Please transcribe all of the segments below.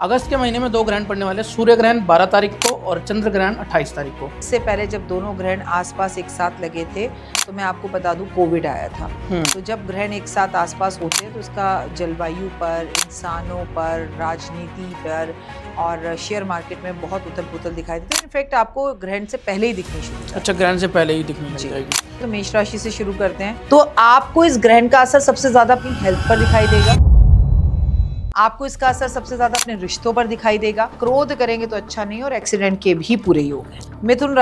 अगस्त के महीने में दो ग्रहण पड़ने वाले, सूर्य ग्रहण 12 तारीख को और चंद्र ग्रहण 28 तारीख को। इससे पहले जब दोनों ग्रहण आसपास एक साथ लगे थे तो मैं आपको बता दूं कोविड आया था। तो जब ग्रहण एक साथ आसपास होते हैं तो इसका जलवायु पर, इंसानों पर, राजनीति पर और शेयर मार्केट में बहुत उथल पुथल दिखाई देती है। इनफैक्ट आपको ग्रहण से पहले ही दिखनी शुरू हो जाती है। अच्छा, ग्रहण से पहले ही दिखने लग जाएगी। तो मेष राशि से शुरू करते हैं। तो आपको इस ग्रहण का असर सबसे ज्यादा अपनी हेल्थ पर दिखाई देगा। आपको इसका असर सबसे ज्यादा अपने रिश्तों पर दिखाई देगा। क्रोध करेंगे तो अच्छा नहीं और एक्सीडेंट के भी पूरे योग हैं। मिथुन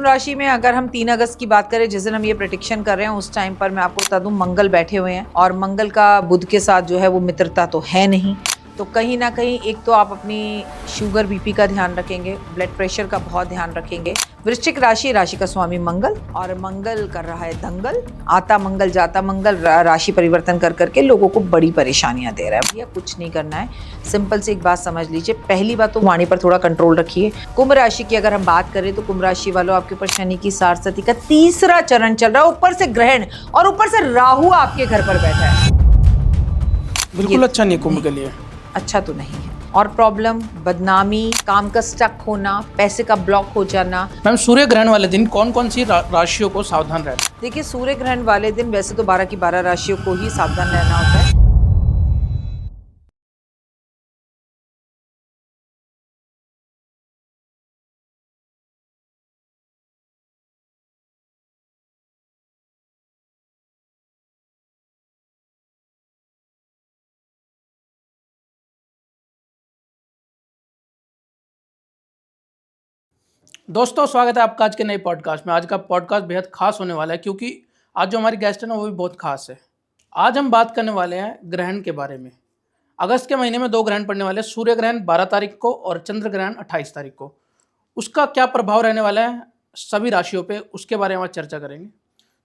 राशि में अगर हम 3 अगस्त की बात करें, जिस दिन हम ये प्रेडिक्शन कर रहे हैं, उस टाइम पर मैं आपको बता दूं मंगल बैठे हुए हैं और मंगल का बुध के साथ जो है वो मित्रता तो है नहीं। तो कहीं ना कहीं एक तो आप अपनी शुगर बीपी का ध्यान रखेंगे, ब्लड प्रेशर का बहुत ध्यान रखेंगे। वृश्चिक राशि का स्वामी मंगल और मंगल कर रहा है दंगल। आता मंगल जाता मंगल राशि परिवर्तन कर करके लोगों को बड़ी परेशानियां दे रहा है। भैया कुछ नहीं करना है, सिंपल से एक बात समझ लीजिए। पहली बात तो वाणी पर थोड़ा कंट्रोल रखिए। कुंभ राशि की अगर हम बात करें तो कुंभ राशि वालों, आपके ऊपर शनि की सारस्वती का तीसरा चरण चल रहा है, ऊपर से ग्रहण और ऊपर से राहु आपके घर पर बैठा है। बिल्कुल अच्छा नहीं है कुंभ के लिए। अच्छा तो नहीं है। और प्रॉब्लम, बदनामी, काम का स्टक होना, पैसे का ब्लॉक हो जाना। मैम, सूर्य ग्रहण वाले दिन कौन कौन सी राशियों को सावधान रहना? देखिए, सूर्य ग्रहण वाले दिन वैसे तो 12 की 12 राशियों को ही सावधान रहना होता है। दोस्तों, स्वागत है आपका आज के नए पॉडकास्ट में। आज का पॉडकास्ट बेहद खास होने वाला है क्योंकि आज जो हमारी गेस्ट है ना, वो भी बहुत खास है। आज हम बात करने वाले हैं ग्रहण के बारे में। अगस्त के महीने में दो ग्रहण पड़ने वाले, सूर्य ग्रहण 12 तारीख को और चंद्र ग्रहण 28 तारीख को। उसका क्या प्रभाव रहने वाला है सभी राशियों पे, उसके बारे में आज चर्चा करेंगे।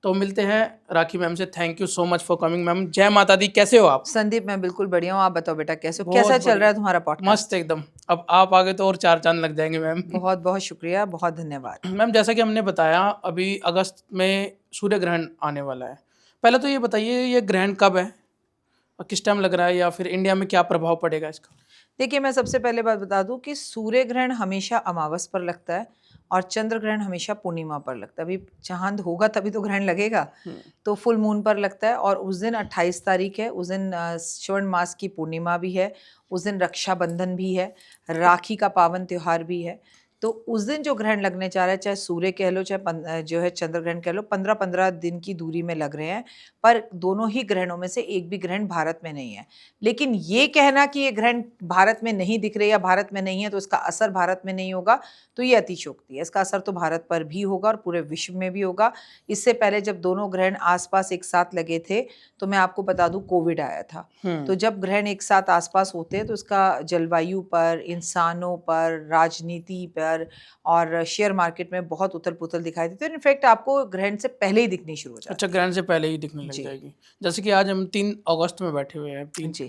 तो मिलते हैं राखी मैम से। Thank you so much for coming ma'am. जय माता दी, कैसे हो आप? संदीप, मैं बिल्कुल बढ़िया हूँ। आप बताओ बेटा, कैसे हो? बहुत कैसा चल बढ़िया। रहा है तुम्हारा पॉडकास्ट? मस्त एकदम। अब आप आगे तो और 4 चांद लग जाएंगे मैम। बहुत बहुत शुक्रिया, बहुत धन्यवाद। मैम, जैसा कि हमने बताया, अभी अगस्त में सूर्य ग्रहण आने वाला है। पहले तो ये बताइए, ये ग्रहण कब है और किस टाइम लग रहा है, या फिर इंडिया में क्या प्रभाव पड़ेगा इसका? देखिए, मैं सबसे पहले बात बता दूं कि सूर्य ग्रहण हमेशा अमावस पर लगता है और चंद्र ग्रहण हमेशा पूर्णिमा पर लगता है। अभी चांद होगा तभी तो ग्रहण लगेगा। तो फुल मून पर लगता है और उस दिन 28 तारीख है। उस दिन श्रावण मास की पूर्णिमा भी है। उस दिन रक्षाबंधन भी है, राखी का पावन त्योहार भी है। तो उस दिन जो ग्रहण लगने जा रहा है, चाहे सूर्य कह लो चाहे जो है चंद्र ग्रहण कह लो, 15-15 दिन की दूरी में लग रहे हैं। पर दोनों ही ग्रहणों में से एक भी ग्रहण भारत में नहीं है। लेकिन ये कहना कि ये ग्रहण भारत में नहीं दिख रहे या भारत में नहीं है तो इसका असर भारत में नहीं होगा, तो ये अतिशयोक्ति है। इसका असर तो भारत पर भी होगा और पूरे विश्व में भी होगा। इससे पहले जब दोनों ग्रहण आसपास एक साथ लगे थे तो मैं आपको बता दूं कोविड आया था। तो जब ग्रहण एक साथ आसपास होते हैं तो इसका जलवायु पर, इंसानों पर, राजनीति पर और शेयर मार्केट में बहुत उथल पुथल दिखाई देती है। इनफैक्ट आपको ग्रहण से पहले ही दिखनी शुरू हो जाती है। अच्छा, ग्रहण से पहले ही दिखने लग जाएगी। जैसे कि आज हम 3 अगस्त में बैठे हुए हैं।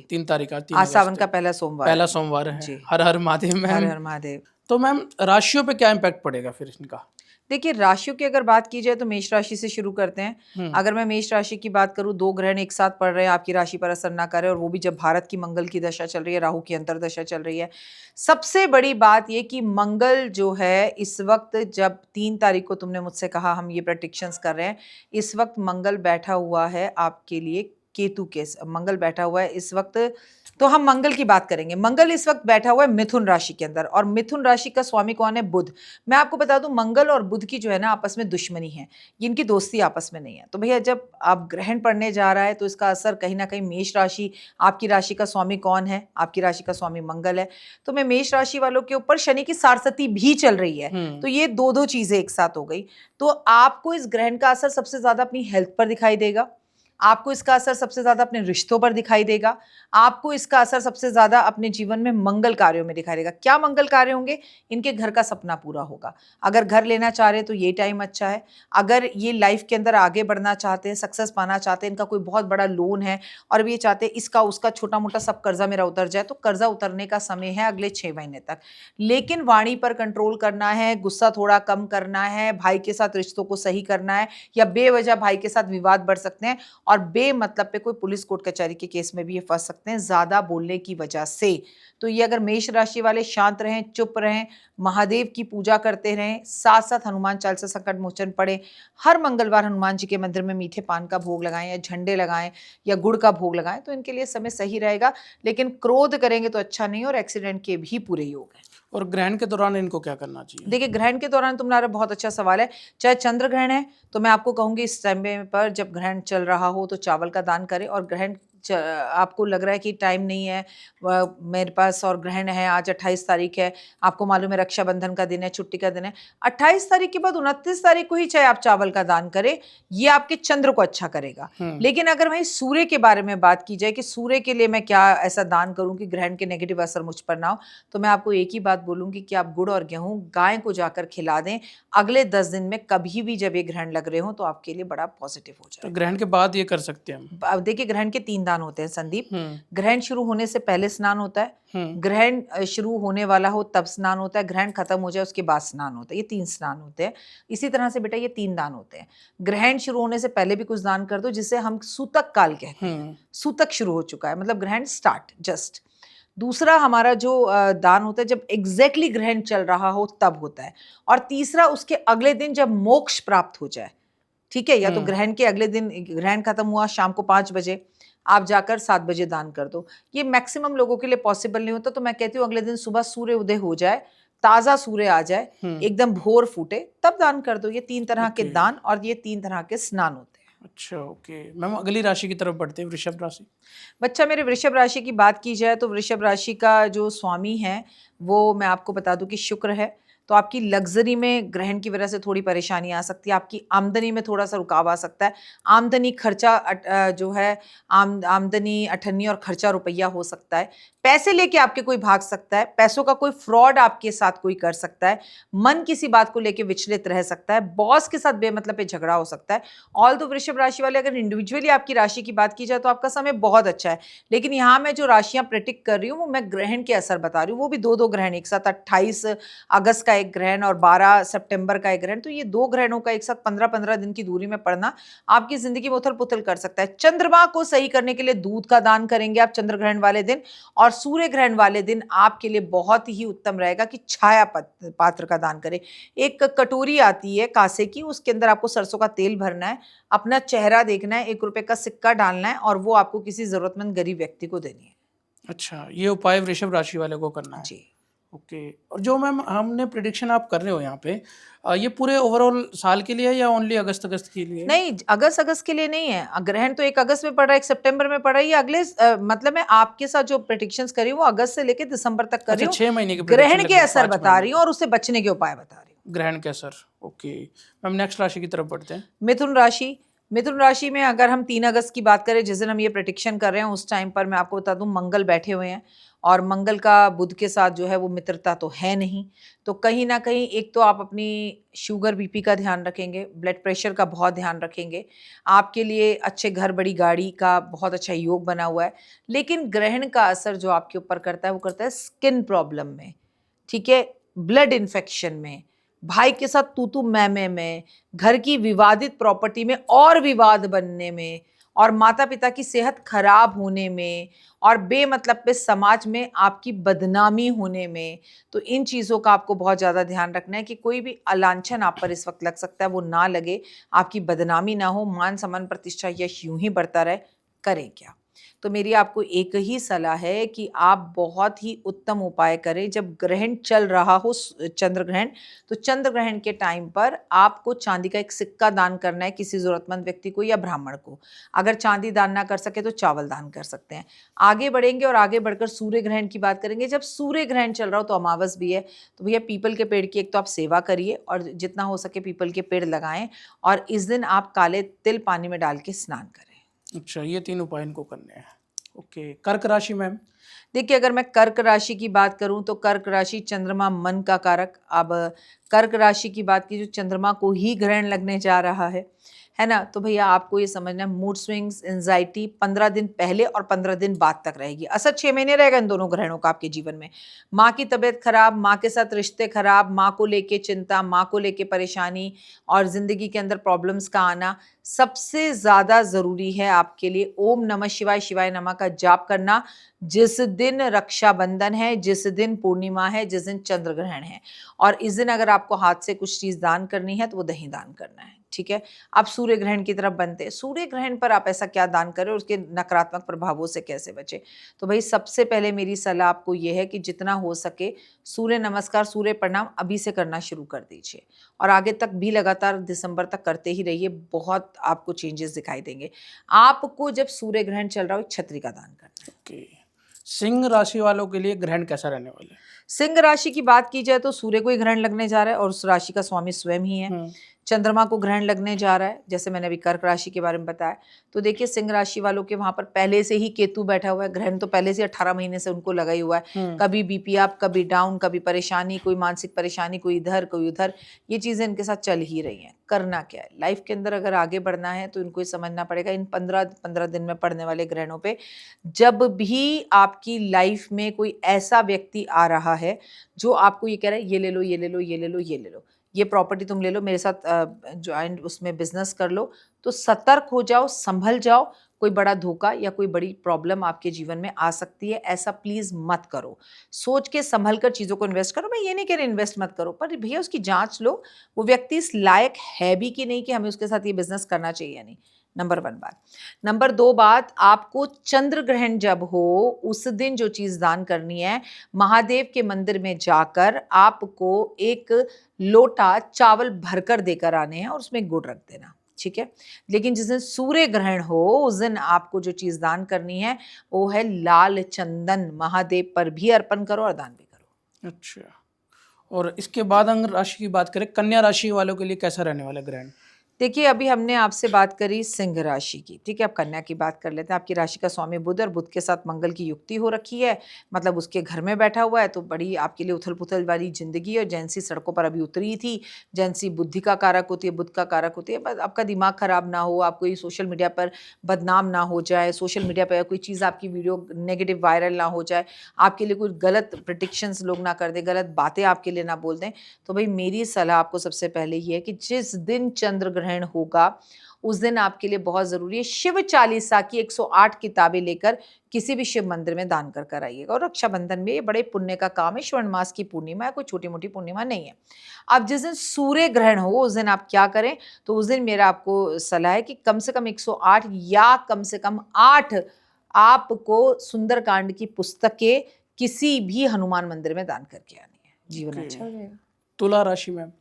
तीन तारीख आज 3 आज अगस्त सावन का पहला सोमवार है। हर हर महादेव मैम। हर हर महादेव। तो मैम, राशियों पे क्या इम्पैक्ट पड़ेगा फिर इनका? देखिए, राशियों की अगर बात की जाए तो मेष राशि से शुरू करते हैं। अगर मैं मेष राशि की बात करूं, दो ग्रहण एक साथ पड़ रहे हैं, आपकी राशि पर असर ना करे, और वो भी जब भारत की मंगल की दशा चल रही है, राहु की अंतर्दशा चल रही है। सबसे बड़ी बात ये कि मंगल जो है इस वक्त, जब 3 तारीख को तुमने मुझसे कहा हम ये प्रेडिक्शंस कर रहे हैं, इस वक्त मंगल बैठा हुआ है आपके लिए केतु के। मंगल बैठा हुआ है इस वक्त। तो हम मंगल की बात करेंगे। मंगल इस वक्त बैठा हुआ है मिथुन राशि के अंदर और मिथुन राशि का स्वामी कौन है? बुध। मैं आपको बता दूं, मंगल और बुध की जो है ना आपस में दुश्मनी है, इनकी दोस्ती आपस में नहीं है। तो भैया, जब आप ग्रहण पड़ने जा रहा है तो इसका असर कहीं ना कहीं मेष राशि, आपकी राशि का स्वामी कौन है? आपकी राशि का स्वामी मंगल है। तो मैं मेष राशि वालों के ऊपर शनि की सारस्वती भी चल रही है। तो ये दो चीजें एक साथ हो गई। तो आपको इस ग्रहण का असर सबसे ज्यादा अपनी हेल्थ पर दिखाई देगा। आपको इसका असर सबसे ज्यादा अपने रिश्तों पर दिखाई देगा। आपको इसका असर सबसे ज्यादा अपने जीवन में मंगल कार्यों में दिखाई देगा। क्या मंगल कार्य होंगे? इनके घर का सपना पूरा होगा। अगर घर लेना चाह रहे तो ये टाइम अच्छा है। अगर ये लाइफ के अंदर आगे बढ़ना चाहते हैं, सक्सेस पाना चाहते हैं, इनका कोई बहुत बड़ा लोन है और अब ये चाहते हैं इसका उसका छोटा मोटा सब कर्जा मेरा उतर जाए, तो कर्जा उतरने का समय है अगले 6 महीने तक। लेकिन वाणी पर कंट्रोल करना है, गुस्सा थोड़ा कम करना है, भाई के साथ रिश्तों को सही करना है, या बेवजह भाई के साथ विवाद बढ़ सकते हैं। और बेमतलब पे कोई पुलिस कोर्ट कचहरी के केस में भी ये फंस सकते हैं ज़्यादा बोलने की वजह से। तो ये अगर मेष राशि वाले शांत रहें, चुप रहें, महादेव की पूजा करते रहें, साथ साथ हनुमान चालीसा संकट मोचन पढ़ें, हर मंगलवार हनुमान जी के मंदिर में मीठे पान का भोग लगाएं या झंडे लगाएं या गुड़ का भोग लगाएं, तो इनके लिए समय सही रहेगा। लेकिन क्रोध करेंगे तो अच्छा नहीं, और एक्सीडेंट के भी पूरे योग हैं। और ग्रहण के दौरान इनको क्या करना चाहिए? देखिए, ग्रहण के दौरान तुम्हारा बहुत अच्छा सवाल है। चाहे चंद्र ग्रहण है तो मैं आपको कहूंगी इस टाइम पर जब ग्रहण चल रहा हो तो चावल का दान करें। और ग्रहण आपको लग रहा है कि टाइम नहीं है मेरे पास और ग्रहण है, आज 28 तारीख है, आपको मालूम है रक्षाबंधन का दिन है, छुट्टी का दिन है, 28 तारीख के बाद 29 तारीख को ही चाहे आप चावल का दान करें, ये आपके चंद्र को अच्छा करेगा। लेकिन अगर वहीं सूर्य के बारे में बात की जाए कि सूर्य के लिए मैं क्या ऐसा दान करूं कि ग्रहण के नेगेटिव असर मुझ पर ना हो, तो मैं आपको एक ही बात बोलूंगी कि आप गुड़ और गेहूं गाय को जाकर खिला दें। अगले 10 दिन में कभी भी जब ये ग्रहण लग रहे हो तो आपके लिए बड़ा पॉजिटिव हो तो जाए। ग्रहण के बाद ये कर सकते हैं हम? अब देखिए, ग्रहण के 3 दान होते हैं संदीप। ग्रहण शुरू होने से पहले स्नान होता है, ग्रहण शुरू होने वाला हो तब स्नान होता है, ग्रहण खत्म हो जाए उसके बाद स्नान होता है। ये 3 स्नान होते हैं। इसी तरह से बेटा ये 3 दान होते हैं। ग्रहण शुरू होने से पहले भी कुछ दान कर दो, जिसे हम सूतक काल कहते हैं। सूतक शुरू हो चुका है, मतलब ग्रहण स्टार्ट जस्ट। दूसरा हमारा जो दान होता है जब एग्जैक्टली ग्रहण चल रहा हो तब होता है। और तीसरा उसके अगले दिन जब मोक्ष प्राप्त हो जाए, ठीक है, या तो ग्रहण के अगले दिन, ग्रहण खत्म हुआ शाम को 5 बजे, आप जाकर 7 बजे दान कर दो। ये मैक्सिमम लोगों के लिए पॉसिबल नहीं होता, तो मैं कहती हूँ अगले दिन सुबह सूर्य उदय हो जाए, ताजा सूर्य आ जाए, एकदम भोर फूटे, तब दान कर दो। ये 3 तरह के दान और ये 3 तरह के स्नान होते हैं। अच्छा, ओके मैम। अगली राशि की तरफ बढ़ते हैं, वृषभ राशि। बच्चा, मेरे वृषभ राशि की बात की जाए तो वृषभ राशि का जो स्वामी है वो मैं आपको बता दूं कि शुक्र है। तो आपकी लग्जरी में ग्रहण की वजह से थोड़ी परेशानी आ सकती है, आपकी आमदनी में थोड़ा सा रुकाव आ सकता है। आमदनी खर्चा जो है आमदनी अठन्नी और खर्चा रुपया हो सकता है। पैसे लेके आपके कोई भाग सकता है, पैसों का कोई फ्रॉड आपके साथ कोई कर सकता है, मन किसी बात को लेके विचलित रह सकता है, बॉस के साथ बेमतलब पे झगड़ा हो सकता है। ऑल तो वृषभ राशि वाले अगर इंडिविजुअली आपकी राशि की बात की जाए तो आपका समय बहुत अच्छा है। लेकिन यहाँ मैं जो राशियां प्रेडिक्ट कर रही हूँ वो मैं ग्रहण के असर बता रही हूँ, वो भी 2-2 ग्रहण एक साथ, 28 अगस्त का एक ग्रहण और 12 सितंबर का एक ग्रहण। तो ये 2 ग्रहणों का एक साथ 15-15 दिन की दूरी में पड़ना आपकी जिंदगी में उथल पुथल कर सकता है। चंद्रमा को सही करने के लिए दूध का दान करेंगे आप चंद्र ग्रहण वाले दिन, और सूर्य ग्रहण वाले दिन आपके लिए बहुत ही उत्तम रहेगा कि छाया पात्र का दान करें। एक कटोरी आती है कांसे की, उसके अंदर आपको सरसों का तेल भरना है, अपना चेहरा देखना है, 1 रुपए का सिक्का डालना है और वो आपको किसी जरूरतमंद गरीब व्यक्ति को देनी है। अच्छा, ये उपाय वृषभ राशि वाले को करना है जी। ओके। और जो मैम हमने प्रिडिक्शन आप कर रहे हो यहाँ पे, ये पूरे ओवरऑल साल के लिए है या ओनली अगस्त अगस्त के लिए? नहीं, अगस्त के लिए नहीं है। ग्रहण तो 1 अगस्त में पड़ रहा है, 1 सितंबर में पड़ रहा है। ये अगले मतलब मैं आपके साथ जो प्रेडिक्शंस कर रही हूँ वो अगस्त से लेकर दिसंबर तक कर रही हूँ। 6 महीने की ग्रहण के असर बता रही हूँ और उससे बचने के उपाय बता रही हूँ। ग्रहण के असर, ओके मैम। नेक्स्ट राशि की तरफ बढ़ते हैं, मिथुन राशि। मिथुन राशि में अगर हम 3 अगस्त की बात करें, जिस दिन हम ये प्रेडिक्शन कर रहे हैं, उस टाइम पर मैं आपको बता दूं मंगल बैठे हुए हैं, और मंगल का बुध के साथ जो है वो मित्रता तो है नहीं। तो कहीं ना कहीं एक तो आप अपनी शुगर बीपी का ध्यान रखेंगे, ब्लड प्रेशर का बहुत ध्यान रखेंगे। आपके लिए अच्छे घर, बड़ी गाड़ी का बहुत अच्छा योग बना हुआ है। लेकिन ग्रहण का असर जो आपके ऊपर करता है वो करता है स्किन प्रॉब्लम में, ठीक है, ब्लड इन्फेक्शन में, भाई के साथ तू तू मैं में, घर की विवादित प्रॉपर्टी में और विवाद बनने में, और माता पिता की सेहत खराब होने में, और बेमतलब पे समाज में आपकी बदनामी होने में। तो इन चीज़ों का आपको बहुत ज़्यादा ध्यान रखना है कि कोई भी अलांछन आप पर इस वक्त लग सकता है वो ना लगे, आपकी बदनामी ना हो, मान सम्मान प्रतिष्ठा यश यूं ही बढ़ता रहे। करें क्या? तो मेरी आपको एक ही सलाह है कि आप बहुत ही उत्तम उपाय करें। जब ग्रहण चल रहा हो, चंद्र ग्रहण, तो चंद्र ग्रहण के टाइम पर आपको चांदी का एक सिक्का दान करना है किसी जरूरतमंद व्यक्ति को या ब्राह्मण को। अगर चांदी दान ना कर सके तो चावल दान कर सकते हैं। आगे बढ़ेंगे और आगे बढ़कर सूर्य ग्रहण की बात करेंगे। जब सूर्य ग्रहण चल रहा हो तो अमावस भी है, तो भैया पीपल के पेड़ की एक तो आप सेवा करिए और जितना हो सके पीपल के पेड़ लगाएं, और इस दिन आप काले तिल पानी में डाल के स्नान करें। अच्छा, ये 3 उपाय इनको करने हैं ओके। कर्क राशि मैम। देखिए, अगर मैं कर्क राशि की बात करूं तो कर्क राशि चंद्रमा मन का कारक। अब कर्क राशि की बात की जो चंद्रमा को ही ग्रहण लगने जा रहा है, है ना, तो भैया आपको ये समझना, मूड स्विंग्स, एंजाइटी 15 दिन पहले और 15 दिन बाद तक रहेगी। असर 6 महीने रहेगा इन दोनों ग्रहणों का आपके जीवन में। माँ की तबीयत खराब, माँ के साथ रिश्ते खराब, माँ को लेके चिंता, माँ को लेके परेशानी और जिंदगी के अंदर प्रॉब्लम्स का आना। सबसे ज्यादा जरूरी है आपके लिए ओम नमः शिवाय शिवाय नमः का जाप करना जिस दिन रक्षाबंधन है, जिस दिन पूर्णिमा है, जिस दिन चंद्र ग्रहण है। और इस दिन अगर आपको हाथ से कुछ चीज दान करनी है तो वो दही दान करना है, ठीक है। आप सूर्य ग्रहण की तरफ बनते हैं, सूर्य ग्रहण पर आप ऐसा क्या दान करें और उसके नकारात्मक प्रभावों से कैसे बचे। तो भाई सबसे पहले मेरी सलाह आपको यह है कि जितना हो सके सूर्य नमस्कार, सूर्य प्रणाम अभी से करना शुरू कर दीजिए और आगे तक भी लगातार दिसंबर तक करते ही रहिए। बहुत आपको चेंजेस दिखाई देंगे। आपको जब सूर्य ग्रहण चल रहा हो एक छतरी का दान करना है। ओके, सिंह राशि वालों के लिए ग्रहण कैसा रहने वाला है? सिंह राशि की बात की जाए तो सूर्य को ही ग्रहण लगने जा रहा है और उस राशि का स्वामी स्वयं ही है। चंद्रमा को ग्रहण लगने जा रहा है, जैसे मैंने अभी कर्क राशि के बारे में बताया। तो देखिए सिंह राशि वालों के वहां पर पहले से ही केतु बैठा हुआ है, ग्रहण तो पहले से 18 महीने से उनको लगा ही हुआ है। कभी बीपी अप, कभी डाउन, कभी परेशानी, कोई मानसिक परेशानी, कोई इधर कोई उधर, ये चीजें इनके साथ चल ही रही हैं। करना क्या है लाइफ के अंदर, अगर आगे बढ़ना है तो इनको ये समझना पड़ेगा इन 15 दिन में पड़ने वाले ग्रहणों पे, जब भी आपकी लाइफ में कोई ऐसा व्यक्ति आ रहा है जो आपको ये कह रहा है ये ले लो, ये ले लो, ये ले लो, ये ले लो, ये प्रॉपर्टी तुम ले लो, मेरे साथ ज्वाइंट उसमें बिजनेस कर लो, तो सतर्क हो जाओ, संभल जाओ। कोई बड़ा धोखा या कोई बड़ी प्रॉब्लम आपके जीवन में आ सकती है, ऐसा प्लीज मत करो। सोच के संभल कर चीजों को इन्वेस्ट करो। मैं ये नहीं कह रही इन्वेस्ट मत करो, पर भैया उसकी जांच लो वो व्यक्ति इस लायक है भी कि नहीं कि हमें उसके साथ ये बिजनेस करना चाहिए या नहीं। नंबर 1 बात। नंबर 2 बात, आपको चंद्र ग्रहण जब हो उस दिन जो चीज दान करनी है, महादेव के मंदिर में जाकर आपको एक लोटा चावल भरकर देकर आने हैं और उसमें गुड़ रख देना, ठीक है। लेकिन जिस दिन सूर्य ग्रहण हो उस दिन आपको जो चीज दान करनी है वो है लाल चंदन, महादेव पर भी अर्पण करो और दान भी करो। अच्छा, और इसके बाद अगर राशि की बात करें, कन्या राशि वालों के लिए कैसा रहने वाला ग्रहण? देखिए अभी हमने आपसे बात करी सिंह राशि की, ठीक है। अब कन्या की बात कर लेते हैं। आपकी राशि का स्वामी बुध और बुध के साथ मंगल की युक्ति हो रखी है, मतलब उसके घर में बैठा हुआ है, तो बड़ी आपके लिए उथल पुथल वाली जिंदगी है। जैसी सड़कों पर अभी उतरी थी, जैसी बुद्धि का कारक होती है, बुध का कारक होती है, बस आपका दिमाग खराब ना हो, आप कोई सोशल मीडिया पर बदनाम ना हो जाए, सोशल मीडिया पर कोई चीज़ आपकी वीडियो नेगेटिव वायरल ना हो जाए, आपके लिए कोई गलत प्रिडिक्शंस लोग ना कर दें, गलत बातें आपके लिए ना बोल दें। तो भाई मेरी सलाह आपको सबसे पहले ये है कि जिस दिन चंद्र ग्रहण होगा उस दिन आपके लिए बहुत जरूरी है शिव चालीसा की 108 किताबें लेकर किसी भी शिव मंदिर में दान कर कर आइएगा। और रक्षाबंधन में ये बड़े पुण्य का काम है, श्रावण मास की पूर्णिमा है, कोई छोटी मोटी पूर्णिमा नहीं है। अब जिस दिन सूर्य ग्रहण हो उस दिन आप क्या करें, तो उस दिन मेरा आपको सलाह है कि कम से कम 108 या कम से कम 8 आपको सुंदरकांड की पुस्तकें किसी भी हनुमान मंदिर में दान करके आनी है। जीवन अच्छा हो जाएगा। तुला राशि में,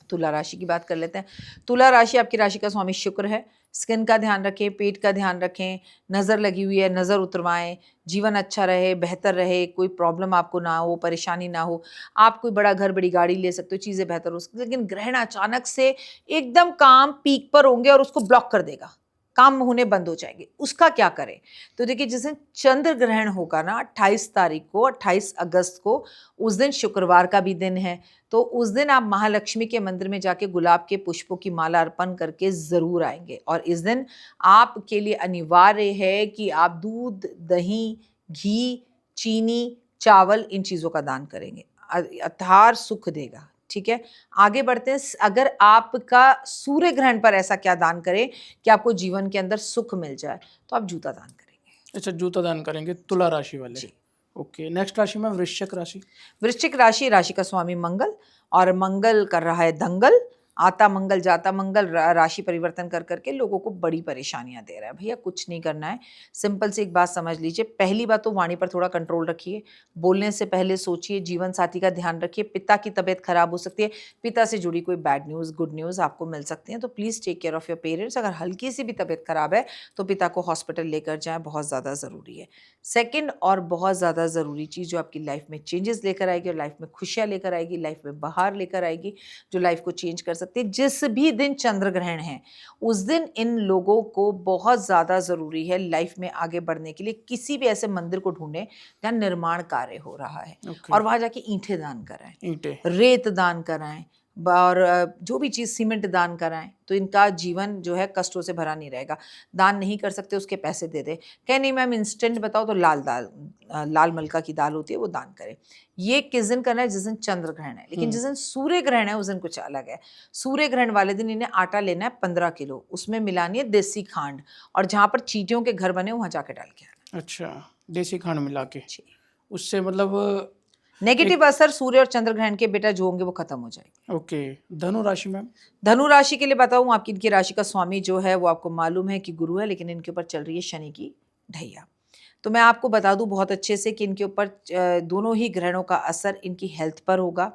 तुला राशि की बात कर लेते हैं। तुला राशि आपकी राशि का स्वामी शुक्र है। स्किन का ध्यान रखें, पेट का ध्यान रखें, नज़र लगी हुई है नज़र उतरवाएं, जीवन अच्छा रहे, बेहतर रहे, कोई प्रॉब्लम आपको ना हो, परेशानी ना हो। आप कोई बड़ा घर, बड़ी गाड़ी ले सकते हो, चीज़ें बेहतर हो सकती, लेकिन ग्रहण अचानक से एकदम काम पीक पर होंगे और उसको ब्लॉक कर देगा, काम होने बंद हो जाएंगे। उसका क्या करें? तो देखिए जिस दिन चंद्र ग्रहण होगा ना 28 तारीख को, 28 अगस्त को, उस दिन शुक्रवार का भी दिन है। तो उस दिन आप महालक्ष्मी के मंदिर में जाके गुलाब के पुष्पों की माला अर्पण करके जरूर आएंगे। और इस दिन आपके लिए अनिवार्य है कि आप दूध, दही, घी, चीनी, चावल इन चीजों का दान करेंगे। अथार सुख देगा, ठीक है। आगे बढ़ते हैं। अगर आपका सूर्य ग्रहण पर ऐसा क्या दान करें कि आपको जीवन के अंदर सुख मिल जाए, तो आप जूता दान करेंगे। अच्छा, जूता दान करेंगे तुला राशि वाले। ओके, नेक्स्ट राशि में वृश्चिक राशि। वृश्चिक राशि, राशि का स्वामी मंगल, और मंगल कर रहा है दंगल, आता मंगल जाता मंगल, राशि परिवर्तन कर करके लोगों को बड़ी परेशानियां दे रहा है। भैया कुछ नहीं करना है, सिंपल सी एक बात समझ लीजिए। पहली बात तो वाणी पर थोड़ा कंट्रोल रखिए, बोलने से पहले सोचिए, जीवन साथी का ध्यान रखिए। पिता की तबीयत खराब हो सकती है, पिता से जुड़ी कोई बैड न्यूज़, गुड न्यूज़ आपको मिल सकती है, तो please take care of your parents. अगर हल्की सी भी तबीयत खराब है तो पिता को हॉस्पिटल लेकर जाएँ, बहुत ज़्यादा ज़रूरी है। सेकेंड और बहुत ज़्यादा ज़रूरी चीज़ जो आपकी लाइफ में चेंजेस लेकर आएगी और लाइफ में खुशियाँ लेकर आएगी, लाइफ में बहार लेकर आएगी, जो लाइफ को चेंज कर सकती है, जिस भी दिन चंद्र ग्रहण है उस दिन इन लोगों को बहुत ज़्यादा ज़रूरी है लाइफ में आगे बढ़ने के लिए किसी भी ऐसे मंदिर को ढूंढें जहाँ निर्माण कार्य हो रहा है। और वहाँ जाके ईंटें दान कराएं, ईंटें, रेत दान कराएं, और जो भी चीज़ सीमेंट दान कराएं तो इनका जीवन जो है कष्टों से भरा नहीं रहेगा। दान नहीं कर सकते उसके पैसे दे दें। कहे नहीं मैम इंस्टेंट बताओ तो लाल मलका की दाल होती है वो दान करें। ये किस दिन करना है? जिस दिन चंद्र ग्रहण है। लेकिन जिस दिन सूर्य ग्रहण है उस दिन कुछ अलग है। सूर्य ग्रहण वाले दिन इन्हें आटा लेना है 15 किलो, उसमें मिलानी है देसी खांड, और जहाँ पर चींटियों के घर बने वहाँ जाके डाल के आना। अच्छा, देसी खांड मिला के, जी। उससे मतलब नेगेटिव असर सूर्य और चंद्र ग्रहण के बेटा जो होंगे वो खत्म हो जाएंगे। ओके। धनु राशि मैम? धनु राशि के लिए बताऊं, आपकी इनकी राशि का स्वामी जो है वो आपको मालूम है कि गुरु है, लेकिन इनके ऊपर चल रही है शनि की ढैया। तो मैं आपको बता दूं बहुत अच्छे से कि इनके ऊपर दोनों ही ग्रहणों का असर इनकी हेल्थ पर होगा,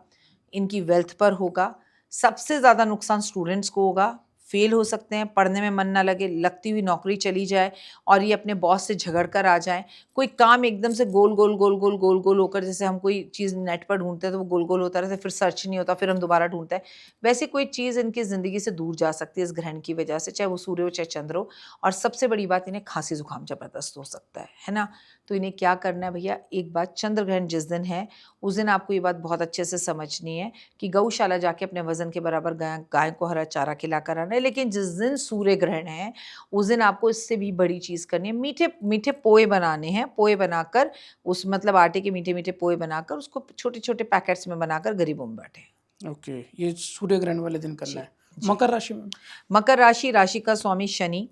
इनकी वेल्थ पर होगा। सबसे ज़्यादा नुकसान स्टूडेंट्स को होगा, फेल हो सकते हैं, पढ़ने में मन ना लगे, लगती हुई नौकरी चली जाए और ये अपने बॉस से झगड़ कर आ जाए। कोई काम एकदम से गोल गोल गोल गोल गोल गोल होकर, जैसे हम कोई चीज़ नेट पर ढूंढते हैं तो वो गोल गोल होता रहता है, फिर सर्च नहीं होता, फिर हम दोबारा ढूंढते हैं, वैसे कोई चीज़ इनकी ज़िंदगी से दूर जा सकती है इस ग्रहण की वजह से, चाहे वो सूर्य हो चाहे चंद्र हो। और सबसे बड़ी बात, इन्हें खांसी जुकाम ज़बरदस्त हो सकता है ना। तो इन्हें क्या करना है भैया, एक बात, चंद्र ग्रहण जिस दिन है उस दिन आपको ये बात बहुत अच्छे से समझनी है कि गौशाला जाके अपने वजन के बराबर गाय को हरा चारा खिलाकर आना है। लेकिन जिस दिन सूर्य ग्रहण है उस दिन आपको इससे भी बड़ी चीज़ करनी है, मीठे मीठे पोए बनाने हैं। पोए बनाकर उस मतलब आटे के मीठे मीठे पोए बनाकर उसको छोटे छोटे पैकेट्स में बनाकर गरीबों में बांटें। ओके, ये सूर्य ग्रहण वाले दिन करना है। मकर राशि में? मकर राशि, राशि का स्वामी शनि।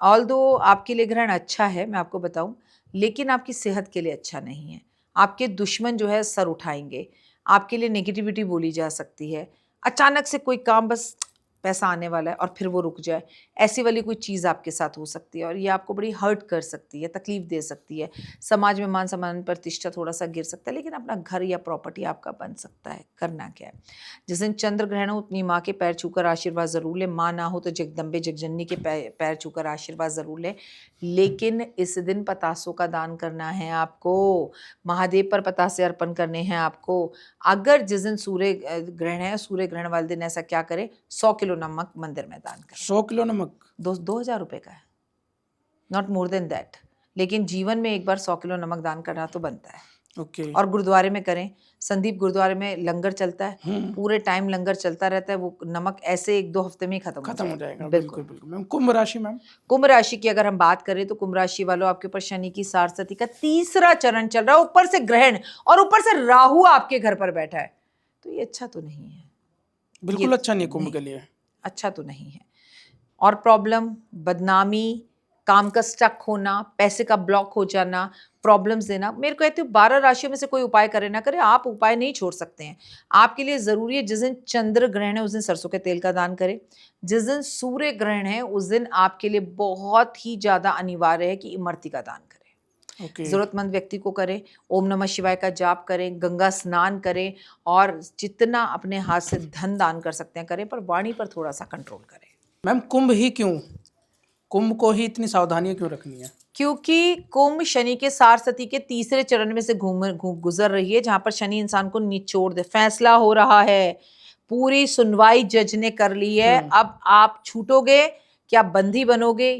ऑल्दो आपके लिए ग्रहण अच्छा है, मैं आपको बताऊं, लेकिन आपकी सेहत के लिए अच्छा नहीं है। आपके दुश्मन जो है सर उठाएंगे, आपके लिए नेगेटिविटी बोली जा सकती है। अचानक से कोई काम, बस पैसा आने वाला है और फिर वो रुक जाए, ऐसी वाली कोई चीज़ आपके साथ हो सकती है और ये आपको बड़ी हर्ट कर सकती है, तकलीफ दे सकती है। समाज में मान सम्मान प्रतिष्ठा थोड़ा सा गिर सकता है, लेकिन अपना घर या प्रॉपर्टी आपका बन सकता है। करना क्या है, जिस दिन चंद्र ग्रहण हो अपनी माँ के पैर छूकर आशीर्वाद ज़रूर लें। माँ ना हो तो जगदम्बे जगजननी के पैर छूकर आशीर्वाद ज़रूर लें। लेकिन इस दिन पतासों का दान करना है आपको, महादेव पर पतासे अर्पण करने हैं आपको। अगर जिस दिन सूर्य ग्रहण है, सूर्य ग्रहण वाले दिन ऐसा क्या करें, 100 किलो नमक मंदिर में दान करें। 100 किलो नमक? 2,000 रुपये का है, नॉट मोर देन दैट। लेकिन जीवन में एक बार 100 किलो नमक दान करना तो बनता है। ओके। और गुरुद्वारे में करें। संदीप गुरुद्वारे में लंगर चलता है, पूरे टाइम लंगर चलता रहता है। वो नमक ऐसे 1-2 हफ्ते में ही खत्म हो जाएगा। बिल्कुल बिल्कुल मैम। कुंभ राशि मैम? कुंभ राशि की अगर हम बात करें तो कुंभ राशि वालों, आपके ऊपर शनि की सारस्वती का तीसरा चरण चल रहा है, ऊपर से ग्रहण और ऊपर से राहु आपके घर पर बैठा है। तो ये अच्छा तो नहीं है, बिल्कुल अच्छा नहीं है कुंभ के लिए, अच्छा तो नहीं है। और प्रॉब्लम, बदनामी, काम का स्टक होना, पैसे का ब्लॉक हो जाना, प्रॉब्लम्स देना। मेरे को कहती हूँ 12 राशियों में से कोई उपाय करे ना करे, आप उपाय नहीं छोड़ सकते हैं। आपके लिए ज़रूरी है जिस दिन चंद्र ग्रहण है उस दिन सरसों के तेल का दान करें। जिस दिन सूर्य ग्रहण है उस दिन आपके लिए बहुत ही ज़्यादा अनिवार्य है कि इमरती का दान करें। जरूरतमंद व्यक्ति को करें, ओम नमः शिवाय का जाप करें, गंगा स्नान करें और जितना अपने हाथ से धन दान कर सकते हैं करें, पर वाणी पर थोड़ा सा कंट्रोल करें। मैम कुंभ ही क्यों, कुंभ को ही इतनी सावधानियां क्यों रखनी है? क्योंकि कुंभ शनि के सारस्वती के तीसरे चरण में से गुजर रही है, जहां पर शनि इंसान को निचोड़ दे। फैसला हो रहा है, पूरी सुनवाई जज ने कर ली है, अब आप छूटोगे क्या बंदी बनोगे,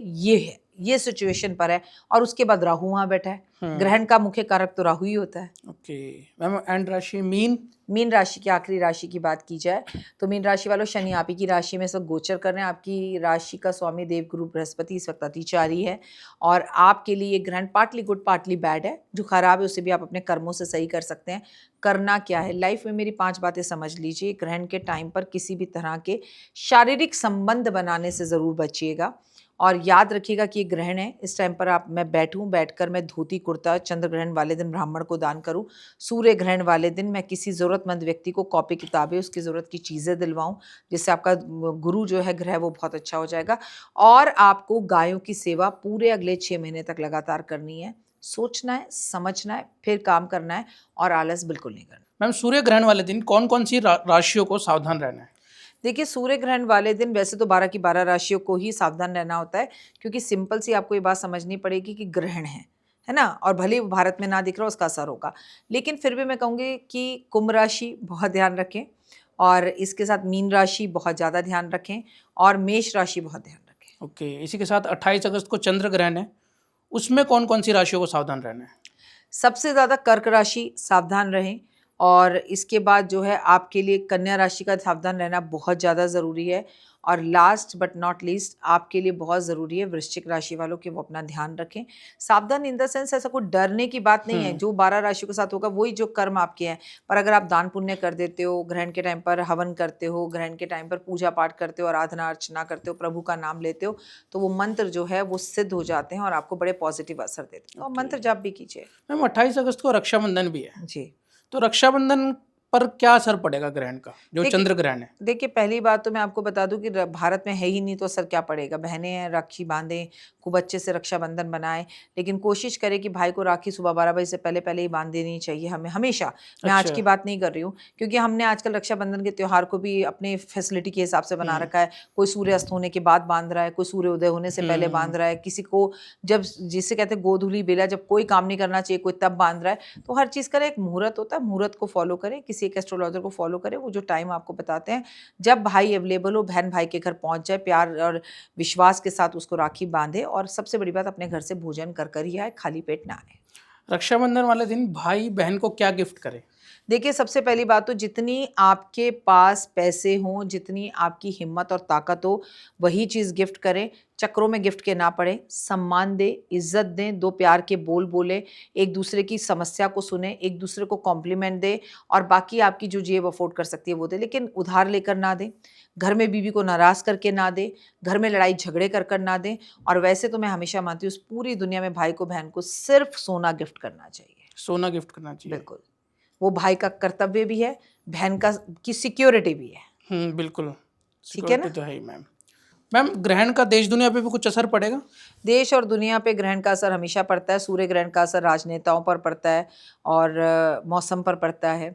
ये सिचुएशन पर है। और उसके बाद राहु वहां बैठा है, ग्रहण का मुख्य कारक तो राहु ही होता है। Okay ma'am. एंड राशि मीन? मीन राशि की आखिरी राशि की बात की जाए तो मीन राशि वालों, शनि आप ही की राशि में सब गोचर कर रहे हैं। आपकी राशि का स्वामी देवगुरु बृहस्पति इस वक्त अतिचारी है और आपके लिए ये ग्रहण पार्टली गुड पार्टली बैड है। जो खराब है उसे भी आप अपने कर्मों से सही कर सकते हैं। करना क्या है, लाइफ में मेरी 5 बातें समझ लीजिए। ग्रहण के टाइम पर किसी भी तरह के शारीरिक संबंध बनाने से ज़रूर बचिएगा और याद रखिएगा कि ये ग्रहण है। इस टाइम पर मैं बैठकर मैं धोती कुर्ता चंद्र ग्रहण वाले दिन ब्राह्मण को दान करूं। सूर्य ग्रहण वाले दिन मैं किसी ज़रूरतमंद व्यक्ति को कॉपी किताबें, उसकी ज़रूरत की चीज़ें दिलवाऊं, जिससे आपका गुरु जो है ग्रह वो बहुत अच्छा हो जाएगा। और आपको गायों की सेवा पूरे अगले 6 महीने तक लगातार करनी है। सोचना है, समझना है, फिर काम करना है और आलस बिल्कुल नहीं करना। मैम सूर्य ग्रहण वाले दिन कौन कौन सी राशियों को सावधान रहना है? देखिए, सूर्य ग्रहण वाले दिन वैसे तो 12 की 12 राशियों को ही सावधान रहना होता है, क्योंकि सिंपल सी आपको ये बात समझनी पड़ेगी कि ग्रहण है ना, और भले ही भारत में ना दिख रहा हो उसका असर होगा। लेकिन फिर भी मैं कहूँगी कि कुंभ राशि बहुत ध्यान रखें और इसके साथ मीन राशि बहुत ज़्यादा ध्यान रखें और मेष राशि बहुत ध्यान रखें। ओके। इसी के साथ 28 अगस्त को चंद्र ग्रहण है, उसमें कौन कौन सी राशियों को सावधान रहना है? सबसे ज़्यादा कर्क राशि सावधान रहें और इसके बाद जो है आपके लिए कन्या राशि का सावधान रहना बहुत ज़्यादा ज़रूरी है। और लास्ट बट नॉट लीस्ट आपके लिए बहुत ज़रूरी है वृश्चिक राशि वालों के वो अपना ध्यान रखें। सावधान इन द सेंस ऐसा कोई डरने की बात नहीं है, जो 12 राशियों के साथ होगा वही जो कर्म आपके हैं। पर अगर आप दान पुण्य कर देते हो, ग्रहण के टाइम पर हवन करते हो, ग्रहण के टाइम पर पूजा पाठ करते हो, आराधना अर्चना करते हो, प्रभु का नाम लेते हो, तो वो मंत्र जो है वो सिद्ध हो जाते हैं और आपको बड़े पॉजिटिव असर देते हैं। तो आप मंत्र जाप भी कीजिए। मैम 28 अगस्त को रक्षाबंधन भी है जी। तो रक्षाबंधन पर क्या असर पड़ेगा ग्रहण का, जो चंद्र ग्रहण है? देखिए पहली बात तो मैं आपको बता दूं कि भारत में है ही नहीं तो असर क्या पड़ेगा। बहनें हैं, राखी बांधें, खूब अच्छे से रक्षाबंधन बनाएं, लेकिन कोशिश करें कि भाई को राखी सुबह 12 बजे से पहले पहले ही बांध देनी चाहिए हमें हमेशा। मैं आज की बात नहीं कर रही हूँ, क्योंकि हमने आजकल रक्षाबंधन के त्यौहार को भी अपने फैसिलिटी के हिसाब से बना रखा है। कोई सूर्य अस्त होने के बाद बांध रहा है, कोई सूर्य उदय होने से पहले बांध रहा है, किसी को जब जिसे कहते हैं गोधूली बेला, जब कोई काम नहीं करना चाहिए कोई तब बांध रहा है। तो हर चीज़ का एक मुहूर्त होता है, मुहूर्त को फॉलो करें, किसी एक एस्ट्रोलॉजर को फॉलो करें, वो जो टाइम आपको बताते हैं जब भाई अवेलेबल हो, बहन भाई के घर पहुंच जाए, प्यार और विश्वास के साथ उसको राखी बांधे। और सबसे बड़ी बात, अपने घर से भोजन कर ही आए, खाली पेट ना आए। रक्षाबंधन वाले दिन भाई बहन को क्या गिफ्ट करे? देखिए सबसे पहली बात तो जितनी आपके पास पैसे हों, जितनी आपकी हिम्मत और ताकत हो, वही चीज़ गिफ्ट करें। चक्रों में गिफ्ट के ना पड़े, सम्मान दें, इज्जत दें, दो प्यार के बोल बोले, एक दूसरे की समस्या को सुने, एक दूसरे को कॉम्प्लीमेंट दें, और बाकी आपकी जो जेब अफोर्ड कर सकती है वो दे, लेकिन उधार लेकर ना दें। घर में बीवी को नाराज़ करके ना दें, घर में लड़ाई झगड़े कर ना दें। और वैसे तो मैं हमेशा मानती हूँ, पूरी दुनिया में भाई को बहन को सिर्फ सोना गिफ्ट करना चाहिए। सोना गिफ्ट करना चाहिए, बिल्कुल। वो भाई का कर्तव्य भी है, बहन का की सिक्योरिटी भी है। बिल्कुल, ठीक है ना? तो है ही मैम। मैम ग्रहण का देश दुनिया पे भी कुछ असर पड़ेगा? देश और दुनिया पे ग्रहण का असर हमेशा पड़ता है। सूर्य ग्रहण का असर राजनेताओं पर पड़ता है और मौसम पर पड़ता है।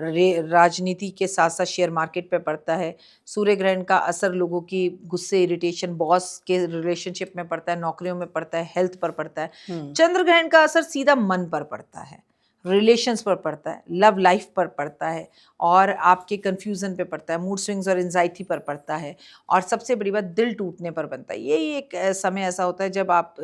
राजनीति के साथ साथ शेयर मार्केट पे पड़ता है। सूर्य ग्रहण का असर लोगों की गुस्से, इरिटेशन, बॉस के रिलेशनशिप में पड़ता है, नौकरियों में पड़ता है, हेल्थ पर पड़ता है। चंद्र ग्रहण का असर सीधा मन पर पड़ता है, रिलेशंस पर पड़ता है, लव लाइफ पर पड़ता है, और आपके कन्फ्यूज़न पे पड़ता है, मूड स्विंग्स और एंजाइटी पर पड़ता है, और सबसे बड़ी बात दिल टूटने पर बनता है। यही एक समय ऐसा होता है जब आप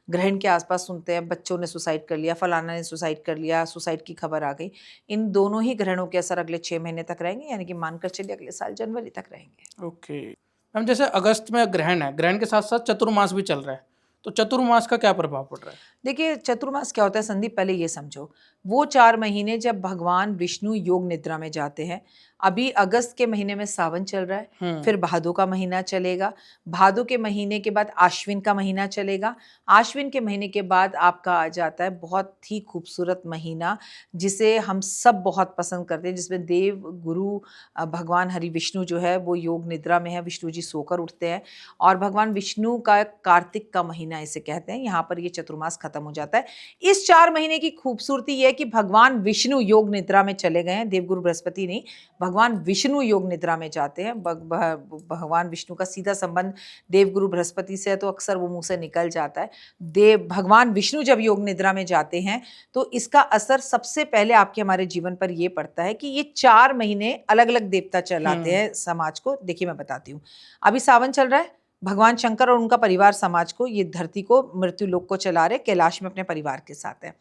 ग्रहण के आसपास सुनते हैं बच्चों ने सुसाइड कर लिया, फलाना ने सुसाइड कर लिया, सुसाइड की खबर आ गई। इन दोनों ही ग्रहणों के असर अगले 6 महीने तक रहेंगे, यानी कि मानकर चलिए अगले साल जनवरी तक रहेंगे। ओके मैम, जैसे अगस्त में ग्रहण है, ग्रहण के साथ साथ चतुर्मास भी चल रहा है, तो चतुर्मास का क्या प्रभाव पड़ रहा है? देखिए चतुर्मास क्या होता है संदीप, पहले ये समझो। वो 4 महीने जब भगवान विष्णु योग निद्रा में जाते हैं। अभी अगस्त के महीने में सावन चल रहा है, फिर भादो का महीना चलेगा, भादो के महीने के बाद आश्विन का महीना चलेगा, आश्विन के महीने के बाद आपका आ जाता है बहुत ही खूबसूरत महीना जिसे हम सब बहुत पसंद करते हैं, जिसमें देव गुरु भगवान हरि विष्णु जो है वो योग निद्रा में है। विष्णु जी सोकर उठते हैं और भगवान विष्णु का कार्तिक का महीना इसे कहते हैं, यहाँ पर ये चतुर्मास खत्म हो जाता है। इस 4 महीने की खूबसूरती यह है कि भगवान विष्णु योग निद्रा में चले गए हैं, देवगुरु बृहस्पति नहीं, भगवान विष्णु योग निद्रा में जाते हैं। भगवान विष्णु का सीधा संबंध देवगुरु बृहस्पति से है, तो अक्सर वो मुंह से निकल जाता है। भगवान विष्णु जब योग निद्रा में जाते हैं तो इसका असर सबसे पहले आपके हमारे जीवन पर यह पड़ता है कि ये 4 महीने अलग अलग देवता चलाते हैं समाज को। देखिए मैं बताती हूँ, अभी सावन चल रहा है, भगवान शंकर और उनका परिवार समाज को, ये धरती को, मृत्यु लोक को चला रहे, कैलाश में अपने परिवार के साथ है।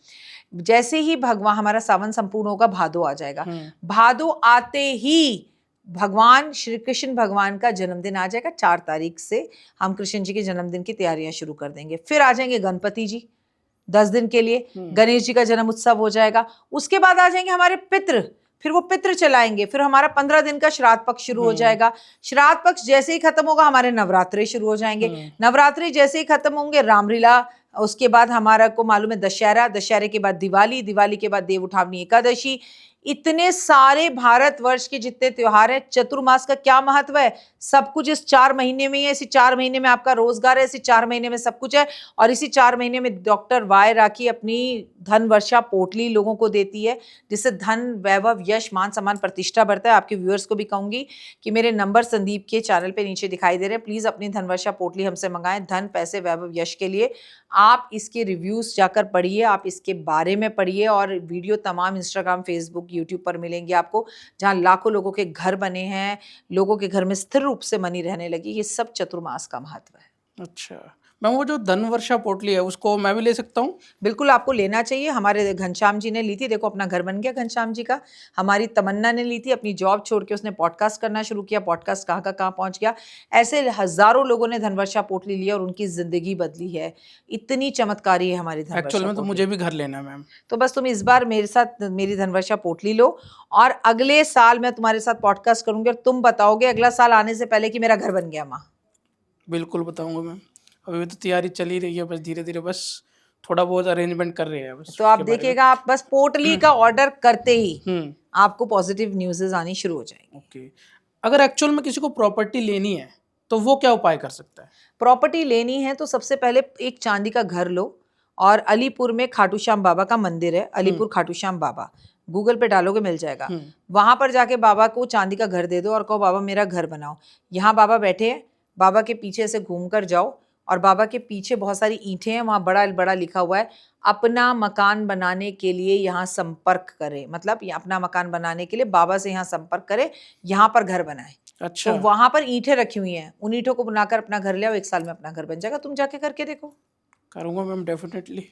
जैसे ही भगवान हमारा सावन संपूर्ण होगा, भादो आ जाएगा। भादो आते ही भगवान श्री कृष्ण भगवान का जन्मदिन आ जाएगा। 4 तारीख से हम कृष्ण जी के जन्मदिन की तैयारियां शुरू कर देंगे। फिर आ जाएंगे गणपति जी 10 दिन के लिए, गणेश जी का जन्म उत्सव हो जाएगा। उसके बाद आ जाएंगे हमारे पितृ, फिर वो पितृ चलाएंगे, फिर हमारा 15 दिन का श्राद्ध पक्ष शुरू हो जाएगा। श्राद्ध पक्ष जैसे ही खत्म होगा, हमारे नवरात्रे शुरू हो जाएंगे। नवरात्रि जैसे ही खत्म होंगे, रामलीला, उसके बाद हमारा को मालूम है दशहरा, दशहरे के बाद दिवाली, दिवाली के बाद देव उठावनी एकादशी। इतने सारे भारतवर्ष के जितने त्योहार हैं, चतुर्मास का क्या महत्व है? सब कुछ इस 4 महीने में ही है। इसी 4 महीने में आपका रोजगार है, इसी 4 महीने में सब कुछ है, और इसी 4 महीने में डॉक्टर वाई राखी अपनी धन वर्षा पोटली लोगों को देती है, जिससे धन, वैभव, यश, मान सम्मान, प्रतिष्ठा बढ़ता है। आपके व्यूअर्स को भी कहूंगी कि मेरे नंबर संदीप के चैनल पे नीचे दिखाई दे रहे हैं, प्लीज अपनी धन वर्षा पोटली हमसे मंगाएं, धन, पैसे, वैभव, यश के लिए। आप इसके रिव्यूज जाकर पढ़िए, आप इसके बारे में पढ़िए, और वीडियो तमाम इंस्टाग्राम, फेसबुक, यूट्यूब पर मिलेंगे आपको, जहां लाखों लोगों के घर बने हैं, लोगों के घर में स्थिर रूप से मनी रहने लगी। ये सब चतुर्मास का महत्व है। अच्छा मैम वो जो धनवर्षा पोटली है उसको मैं भी ले सकता हूँ? बिल्कुल आपको लेना चाहिए। हमारे घनश्याम जी ने ली थी, देखो अपना घर बन गया घनश्याम जी का। हमारी तमन्ना ने ली थी, अपनी जॉब छोड़ के उसने पॉडकास्ट करना शुरू किया, पॉडकास्ट कहाँ का कहाँ पहुंच गया। ऐसे हजारों लोगों ने धनवर्षा पोटली लिया और उनकी जिंदगी बदली है। इतनी चमत्कारी है हमारी एक्चुअल धनवर्षा में तो पोटली। मुझे भी घर लेना है मैम। तो बस तुम इस बार मेरे साथ मेरी धनवर्षा पोटली लो, और अगले साल मैं तुम्हारे साथ पॉडकास्ट करूंगी और तुम बताओगे अगला साल आने से पहले कि मेरा घर बन गया माँ। बिल्कुल बताऊंगा मैम। अभी तो तैयारी चल ही रही है, बस धीरे धीरे बस थोड़ा बहुत अरेंजमेंट कर रहे हैं बस तो आप उसके बारे में। देखिएगा, आप बस पोटली का ऑर्डर करते ही हम्म। आपको पॉजिटिव न्यूज़ेस आनी शुरू हो जाएंगी। ओके। अगर एक्चुअल में किसी को प्रॉपर्टी लेनी है तो वो क्या उपाय कर सकता है? प्रॉपर्टी लेनी है तो सबसे पहले एक चांदी का घर लो, और अलीपुर में खाटू श्याम बाबा का मंदिर है, अलीपुर खाटू श्याम बाबा, गूगल पे डालोगे मिल जाएगा। वहां पर जाके बाबा को चांदी का घर दे दो और कहो बाबा मेरा घर बनाओ। यहाँ बाबा बैठे हैं, बाबा के पीछे से घूम कर जाओ, और बाबा के पीछे बहुत सारी ईंटें हैं, वहाँ बड़ा बड़ा लिखा हुआ है अपना मकान बनाने के लिए यहाँ संपर्क करें। मतलब अपना मकान बनाने के लिए बाबा से यहाँ संपर्क करें, यहाँ पर घर बनाए। अच्छा। तो वहां पर ईंटें रखी हुई हैं, उन ईंटों को बनाकर अपना घर ले आओ, 1 साल में अपना घर बन जाएगा। तुम जाके करके देखो। करूँगा मैम डेफिनेटली।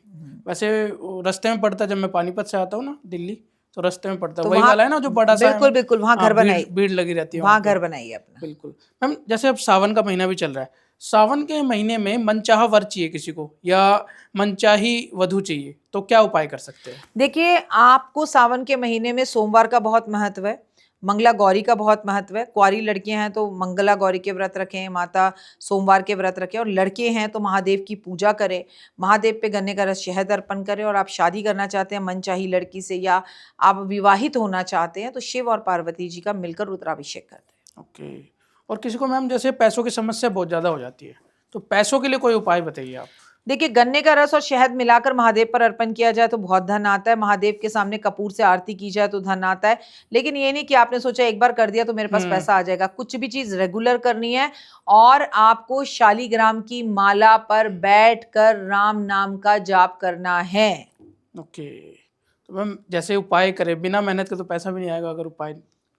वैसे वो रास्ते में पड़ता है, जब मैं पानीपत से आता हूँ ना दिल्ली, तो रास्ते में पड़ता है। तो वही वाला है ना जो बड़ा सा है? बिल्कुल बिल्कुल वहां घर बनाइए, भीड़ लगी रहती है वहां घर बनाइए अपना। बिल्कुल मैम। जैसे अब सावन का महीना भी चल रहा है, सावन के महीने में मनचाहा वर चाहिए किसी को या मनचाही वधू चाहिए, तो क्या उपाय कर सकते हैं? देखिए, आपको सावन के महीने में सोमवार का बहुत महत्व है, मंगला गौरी का बहुत महत्व है। कुंवारी लड़कियां हैं तो मंगला गौरी के व्रत रखें, माता सोमवार के व्रत रखें, और लड़के हैं तो महादेव की पूजा करें, महादेव पे गन्ने का रस शहद अर्पण करें। और आप शादी करना चाहते हैं मनचाही लड़की से, या आप विवाहित होना चाहते हैं, तो शिव और पार्वती जी का मिलकर रुद्राभिषेक कर दें। ओके। और किसी को मैम जैसे पैसों की समस्या बहुत ज़्यादा हो जाती है, तो पैसों के लिए कोई उपाय बताइए आप। देखिए, गन्ने का रस और शहद मिलाकर महादेव पर अर्पण किया जाए तो बहुत धन आता है। महादेव के सामने कपूर से आरती की जाए तो धन आता है। लेकिन ये नहीं कि आपने सोचा एक बार कर दिया तो मेरे पास पैसा आ जाएगा। कुछ भी चीज रेगुलर करनी है, और आपको शालीग्राम की माला पर बैठकर राम नाम का जाप करना है। ओके। तो मैम जैसे उपाय करें, बिना मेहनत के तो पैसा भी नहीं आएगा अगर उपाय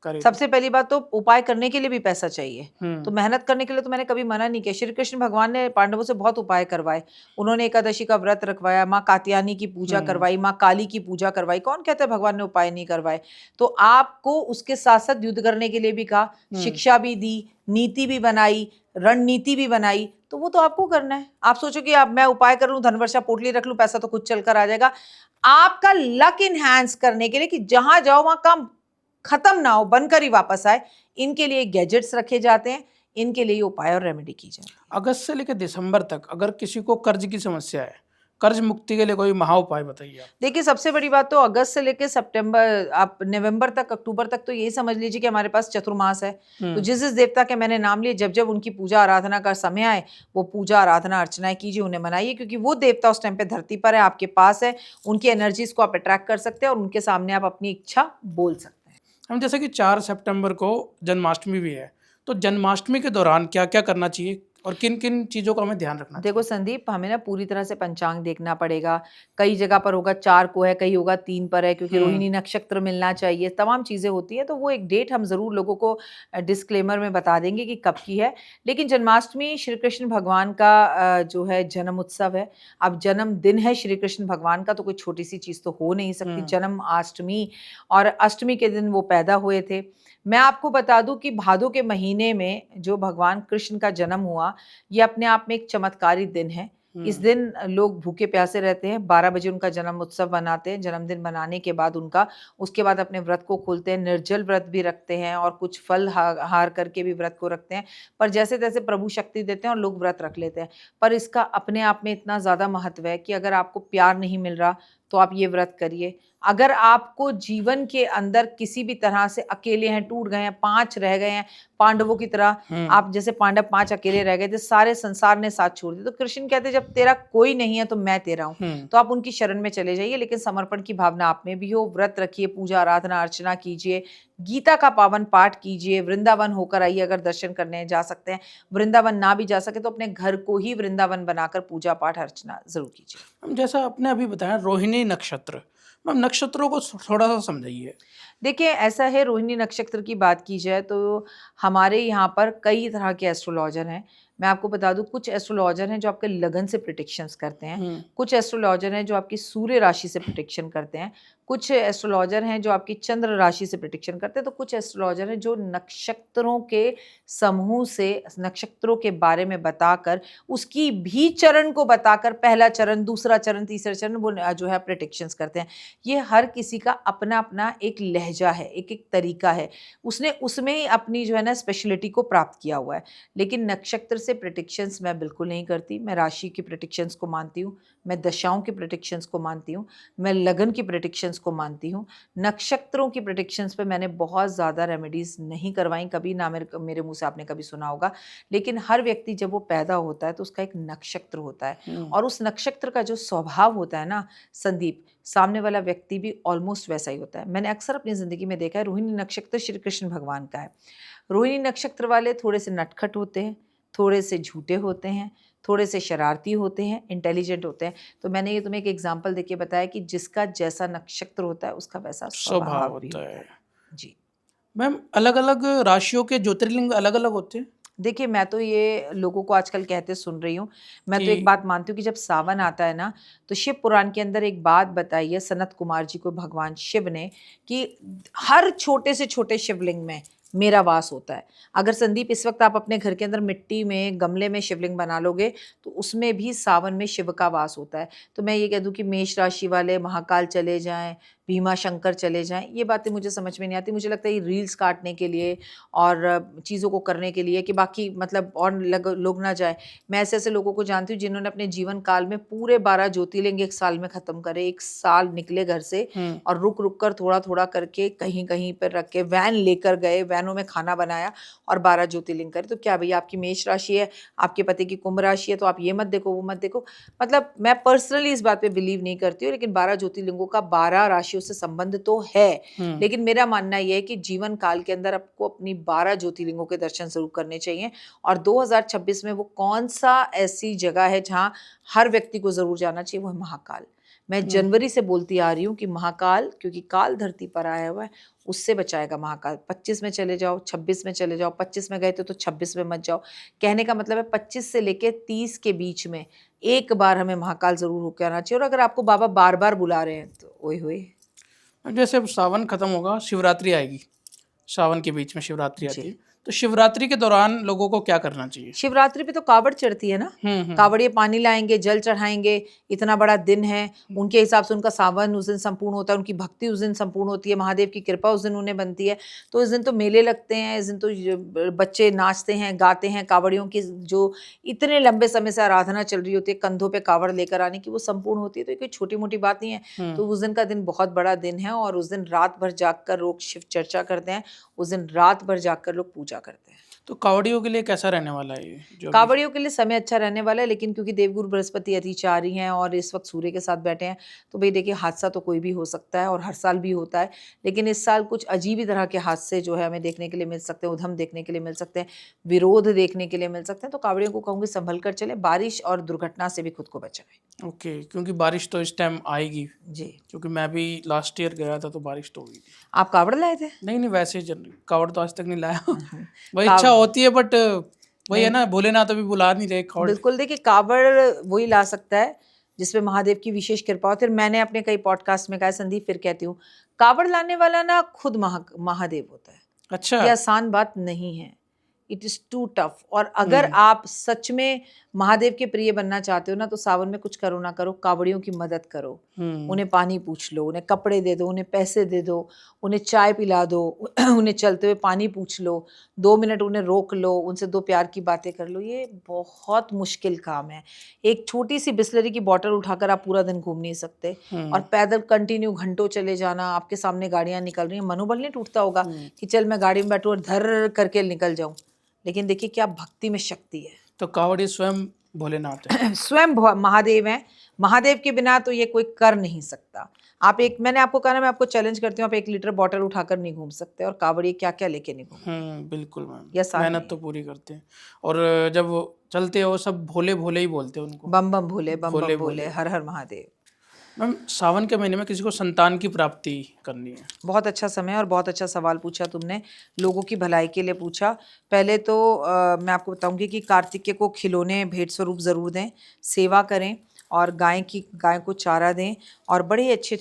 करें। सबसे पहली बात तो उपाय करने के लिए भी पैसा चाहिए, तो मेहनत करने के लिए तो मैंने कभी मना नहीं किया। श्री कृष्ण भगवान ने पांडवों से बहुत उपाय करवाए। उन्होंने एकादशी का व्रत रखवाया, माँ कात्यायनी की पूजा करवाई, माँ काली की पूजा करवाई। कौन कहता है भगवान ने उपाय नहीं करवाए? तो आपको उसके साथ साथ युद्ध करने के लिए भी कहा, शिक्षा भी दी, नीति भी बनाई, रणनीति भी बनाई, तो वो तो आपको करना है। आप सोचो कि अब मैं उपाय कर लूं, धनवर्षा पोटली रख लूं, पैसा तो खुद चलकर आ जाएगा। आपका लक इनहैंस करने के लिए कि जहां जाओ वहां काम खत्म ना हो, बनकर ही वापस आए, इनके लिए गैजेट्स रखे जाते हैं, इनके लिए उपाय और रेमेडी की जाए। अगस्त से लेकर दिसंबर तक अगर किसी को कर्ज की समस्या है, कर्ज मुक्ति के लिए कोई महा उपाय बताइए आप। देखिए, सबसे बड़ी बात तो अगस्त से लेकर सितंबर, आप नवंबर तक, अक्टूबर तक तो यही समझ लीजिए कि हमारे पास चतुर्मास है। तो जिस देवता के मैंने नाम लिए, जब जब उनकी पूजा आराधना का समय आए, वो पूजा आराधना अर्चनाएं कीजिए, उन्हें मनाइए, क्योंकि वो देवता उस टाइम पे धरती पर है, आपके पास है। उनकी एनर्जीज को आप अट्रैक्ट कर सकते हैं और उनके सामने आप अपनी इच्छा बोल सकते हैं। हम जैसे कि 4 सितंबर को जन्माष्टमी भी है, तो जन्माष्टमी के दौरान क्या क्या करना चाहिए और किन किन चीज़ों का हमें ध्यान रखना चाहिए? देखो संदीप, हमें ना पूरी तरह से पंचांग देखना पड़ेगा। कई जगह पर होगा 4 को है, कहीं होगा 3 पर है, क्योंकि रोहिणी नक्षत्र मिलना चाहिए, तमाम चीज़ें होती हैं। तो वो एक डेट हम ज़रूर लोगों को डिस्क्लेमर में बता देंगे कि कब की है। लेकिन जन्माष्टमी श्री कृष्ण भगवान का जो है जन्म उत्सव है। अब जन्मदिन है श्री कृष्ण भगवान का, तो कोई छोटी सी चीज़ तो हो नहीं सकती। जन्माष्टमी, और अष्टमी के दिन वो पैदा हुए थे। मैं आपको बता दूं कि भादों के महीने में जो भगवान कृष्ण का जन्म हुआ, ये अपने आप में एक चमत्कारी दिन है। इस दिन लोग भूखे प्यासे रहते हैं, 12 बजे उनका जन्म उत्सव मनाते हैं। जन्मदिन मनाने के बाद उसके बाद अपने व्रत को खोलते हैं, निर्जल व्रत भी रखते हैं और कुछ फल हार करके भी व्रत को रखते हैं। पर जैसे तैसे प्रभु शक्ति देते हैं और लोग व्रत रख लेते हैं। पर इसका अपने आप में इतना ज़्यादा महत्व है कि अगर आपको प्यार नहीं मिल रहा तो आप ये व्रत करिए। अगर आपको जीवन के अंदर किसी भी तरह से अकेले हैं, टूट गए हैं, 5 रह गए हैं, पांडवों की तरह, आप जैसे पांडव 5 अकेले रह गए थे, सारे संसार ने साथ छोड़ दिया, तो कृष्ण कहते जब तेरा कोई नहीं है तो मैं तेरा हूं। तो आप उनकी शरण में चले जाइए, लेकिन समर्पण की भावना आप में भी हो। व्रत रखिए, पूजा आराधना अर्चना कीजिए, गीता का पावन पाठ कीजिए, वृंदावन होकर आइए। अगर दर्शन करने जा सकते हैं, वृंदावन ना भी जा सके तो अपने घर को ही वृंदावन बनाकर पूजा पाठ अर्चना जरूर कीजिए। जैसा आपने अभी बताया रोहिणी नक्षत्र, मैम नक्षत्रों को थोड़ा सा समझाइए। देखिए, ऐसा है, रोहिणी नक्षत्र की बात की जाए तो हमारे यहाँ पर कई तरह के एस्ट्रोलॉजर हैं। मैं आपको बता दूं, कुछ एस्ट्रोलॉजर हैं जो आपके लगन से प्रिडिक्शंस करते हैं, कुछ एस्ट्रोलॉजर हैं जो आपकी सूर्य राशि से प्रिडिक्शन करते हैं, कुछ एस्ट्रोलॉजर हैं जो आपकी चंद्र राशि से प्रिडिक्शन करते हैं, तो कुछ एस्ट्रोलॉजर हैं जो नक्षत्रों के समूह से नक्षत्रों के बारे में बताकर उसकी भी चरण को बताकर पहला चरण, दूसरा चरण, तीसरा चरण वो जो है प्रिडिक्शंस करते हैं। ये हर किसी का अपना अपना एक लहजा है, एक एक तरीका है, उसने उसमें ही अपनी जो है ना स्पेशलिटी को प्राप्त किया हुआ है। लेकिन नक्षत्र से प्रिडिक्शंस मैं बिल्कुल नहीं करती। मैं राशि की प्रिडिक्शंस को मानती हूँ, मैं दशाओं की प्रिडिक्शंस को मानती हूँ, मैं लगन की प्रिडिक्शंस को मानती हूँ। नक्षत्रों की प्रिडिक्शंस पे मैंने बहुत ज़्यादा रेमेडीज़ नहीं करवाई कभी, ना मेरे मुंह से आपने कभी सुना होगा। लेकिन हर व्यक्ति जब वो पैदा होता है तो उसका एक नक्षत्र होता है, और उस नक्षत्र का जो स्वभाव होता है ना संदीप, सामने वाला व्यक्ति भी ऑलमोस्ट वैसा ही होता है। मैंने अक्सर अपनी ज़िंदगी में देखा है, रोहिणी नक्षत्र श्री कृष्ण भगवान का है। रोहिणी नक्षत्र वाले थोड़े से नटखट होते हैं, थोड़े से झूठे होते हैं, थोड़े से शरारती होते हैं, इंटेलिजेंट होते हैं। तो मैंने ये तुम्हें एक एग्जांपल देके बताया कि जिसका जैसा नक्षत्र होता है उसका वैसा स्वभाव भी होता है। जी मैम, अलग अलग राशियों के ज्योतिर्लिंग अलग अलग होते हैं? देखिए, मैं तो ये लोगों को आजकल कहते सुन रही हूँ। मैं तो एक बात मानती हूँ कि जब सावन आता है ना, तो शिव पुराण के अंदर एक बात बताई है सनत कुमार जी को भगवान शिव ने, कि हर छोटे से छोटे शिवलिंग में मेरा वास होता है। अगर संदीप इस वक्त आप अपने घर के अंदर मिट्टी में गमले में शिवलिंग बना लोगे तो उसमें भी सावन में शिव का वास होता है। तो मैं ये कह दूं कि मेष राशि वाले महाकाल चले जाएं, भीमा शंकर चले जाएं, ये बातें मुझे समझ में नहीं आती। मुझे लगता है ये रील्स काटने के लिए और चीज़ों को करने के लिए कि बाकी मतलब और लोग ना जाए। मैं ऐसे ऐसे लोगों को जानती हूँ जिन्होंने अपने जीवन काल में पूरे 12 ज्योतिर्लिंग एक साल में ख़त्म करे। एक साल निकले घर से और रुक रुक कर थोड़ा थोड़ा करके कहीं कहीं पर रख के वैन लेकर गए, वैनों में खाना बनाया और 12 ज्योतिर्लिंग करे। तो क्या भैया, आपकी मेष राशि है, आपके पति की कुंभ राशि है, तो आप ये मत देखो वो मत देखो। मतलब मैं पर्सनली इस बात पे बिलीव नहीं करती हूँ, लेकिन 12 ज्योतिर्लिंगों का 12 राशियों से संबंध तो है। लेकिन मेरा मानना यह है कि जीवन काल के अंदर आपको अपनी 12 ज्योतिर्लिंगों के दर्शन जरूर करने चाहिए। और 2026 में वो कौन सा ऐसी जगह है जहाँ हर व्यक्ति को जरूर जाना चाहिए, वो है महाकाल। मैं जनवरी से बोलती आ रही हूँ कि महाकाल, क्योंकि काल धरती पर आया हुआ है, उससे बचाएगा महाकाल। 25 में चले जाओ, 26 में चले जाओ, 25 में गए तो 26 में मत जाओ। कहने का मतलब है 25 से लेके 30 के बीच में एक बार हमें महाकाल जरूर होकर आना चाहिए। और अगर आपको बाबा बार बार बुला रहे हैं तो ओए होए। जैसे अब सावन खत्म होगा, शिवरात्रि आएगी, सावन के बीच में शिवरात्रि आती है, तो शिवरात्रि के दौरान लोगों को क्या करना चाहिए? शिवरात्रि पे तो कावड़ चढ़ती है ना, कावड़िए पानी लाएंगे, जल चढ़ाएंगे, इतना बड़ा दिन है, उनके हिसाब से उनका सावन उस दिन संपूर्ण होता है, उनकी भक्ति उस दिन संपूर्ण होती है, महादेव की कृपा उस दिन उन्हें बनती है। तो इस दिन तो मेले लगते हैं, इस दिन तो बच्चे नाचते हैं, गाते हैं। कावड़ियों की जो इतने लंबे समय से आराधना चल रही होती है, कंधों पे कावड़ लेकर आने की, वो संपूर्ण होती है। तो ये कोई छोटी मोटी बात नहीं है। तो उस दिन का दिन बहुत बड़ा दिन है और उस दिन रात भर जागकर लोग शिव चर्चा करते हैं, उस दिन रात भर जागकर लोग पूजा करते हैं। तो कावड़ियों के लिए कैसा रहने वाला है ये जो कावड़ियों के लिए समय अच्छा रहने वाला है, लेकिन क्योंकि देवगुरु बृहस्पति अतिचारी हैं और इस वक्त सूर्य के साथ बैठे हैं, तो भाई देखिए, हादसा तो कोई भी हो सकता है और हर साल भी होता है। लेकिन इस साल कुछ अजीब ही तरह के हादसे जो है हमें देखने के लिए मिल सकते हैं, उधम देखने के लिए मिल सकते हैं, विरोध देखने के लिए मिल सकते हैं। तो कावड़ियों को कहूँगी संभल कर चले, बारिश और दुर्घटना से भी खुद को बचाएं। ओके, क्योंकि बारिश तो इस टाइम आएगी जी, क्योंकि मैं भी लास्ट ईयर गया था तो बारिश तो हुई थी। आप कावड़ लाए थे? नहीं वैसे कावड़ तो आज तक नहीं लाया। वही इच्छा होती है, बट वही है ना, भोलेनाथ अभी बुला नहीं रहे कावड़। बिल्कुल, देखिए कावड़ वही ला सकता है जिसपे महादेव की विशेष कृपा हो। फिर मैंने अपने कई पॉडकास्ट में कहा संदीप, फिर कहती हूँ, कावड़ लाने वाला ना खुद महादेव होता है। अच्छा, ये आसान बात नहीं है, इट इज टू टफ। और अगर आप सच में महादेव के प्रिय बनना चाहते हो ना, तो सावन में कुछ करो ना करो, कावड़ियों की मदद करो। उन्हें पानी पूछ लो, उन्हें कपड़े दे दो, उन्हें पैसे दे दो, उन्हें चाय पिला दो, उन्हें चलते हुए पानी पूछ लो, 2 मिनट उन्हें रोक लो, उनसे 2 प्यार की बातें कर लो। ये बहुत मुश्किल काम है। एक छोटी सी बिस्लरी की बोतल उठाकर आप पूरा दिन घूम नहीं सकते, और पैदल कंटिन्यू घंटों चले जाना, आपके सामने गाड़ियां निकल रही हैं, मनोबल नहीं टूटता होगा कि चल मैं गाड़ी में बैठूं और धर करके निकल जाऊं। लेकिन देखिए क्या भक्ति में शक्ति है। तो कावड़ी स्वयं भोलेनाथ है। स्वयं महादेव हैं। महादेव के बिना तो ये कोई कर नहीं सकता। मैंने आपको कहा ना, मैं आपको चैलेंज करती हूँ, आप 1 लीटर बॉटल उठाकर नहीं घूम सकते, और कावड़ी क्या क्या लेके नहीं घूम। बिल्कुल मैम, यस, मेहनत तो पूरी करते हैं। और जब वो चलते हो सब भोले भोले ही बोलते हैं उनको, बम बम भोले, बम भोले बम भोले, हर हर महादेव। मैम सावन के महीने में किसी को संतान की प्राप्ति करनी है। बहुत अच्छा समय और बहुत अच्छा सवाल पूछा तुमने, लोगों की भलाई के लिए पूछा। पहले तो मैं आपको बताऊंगी कि कार्तिकेय को खिलौने भेंट स्वरूप ज़रूर दें, सेवा करें और गाय को चारा दें। और बड़े अच्छे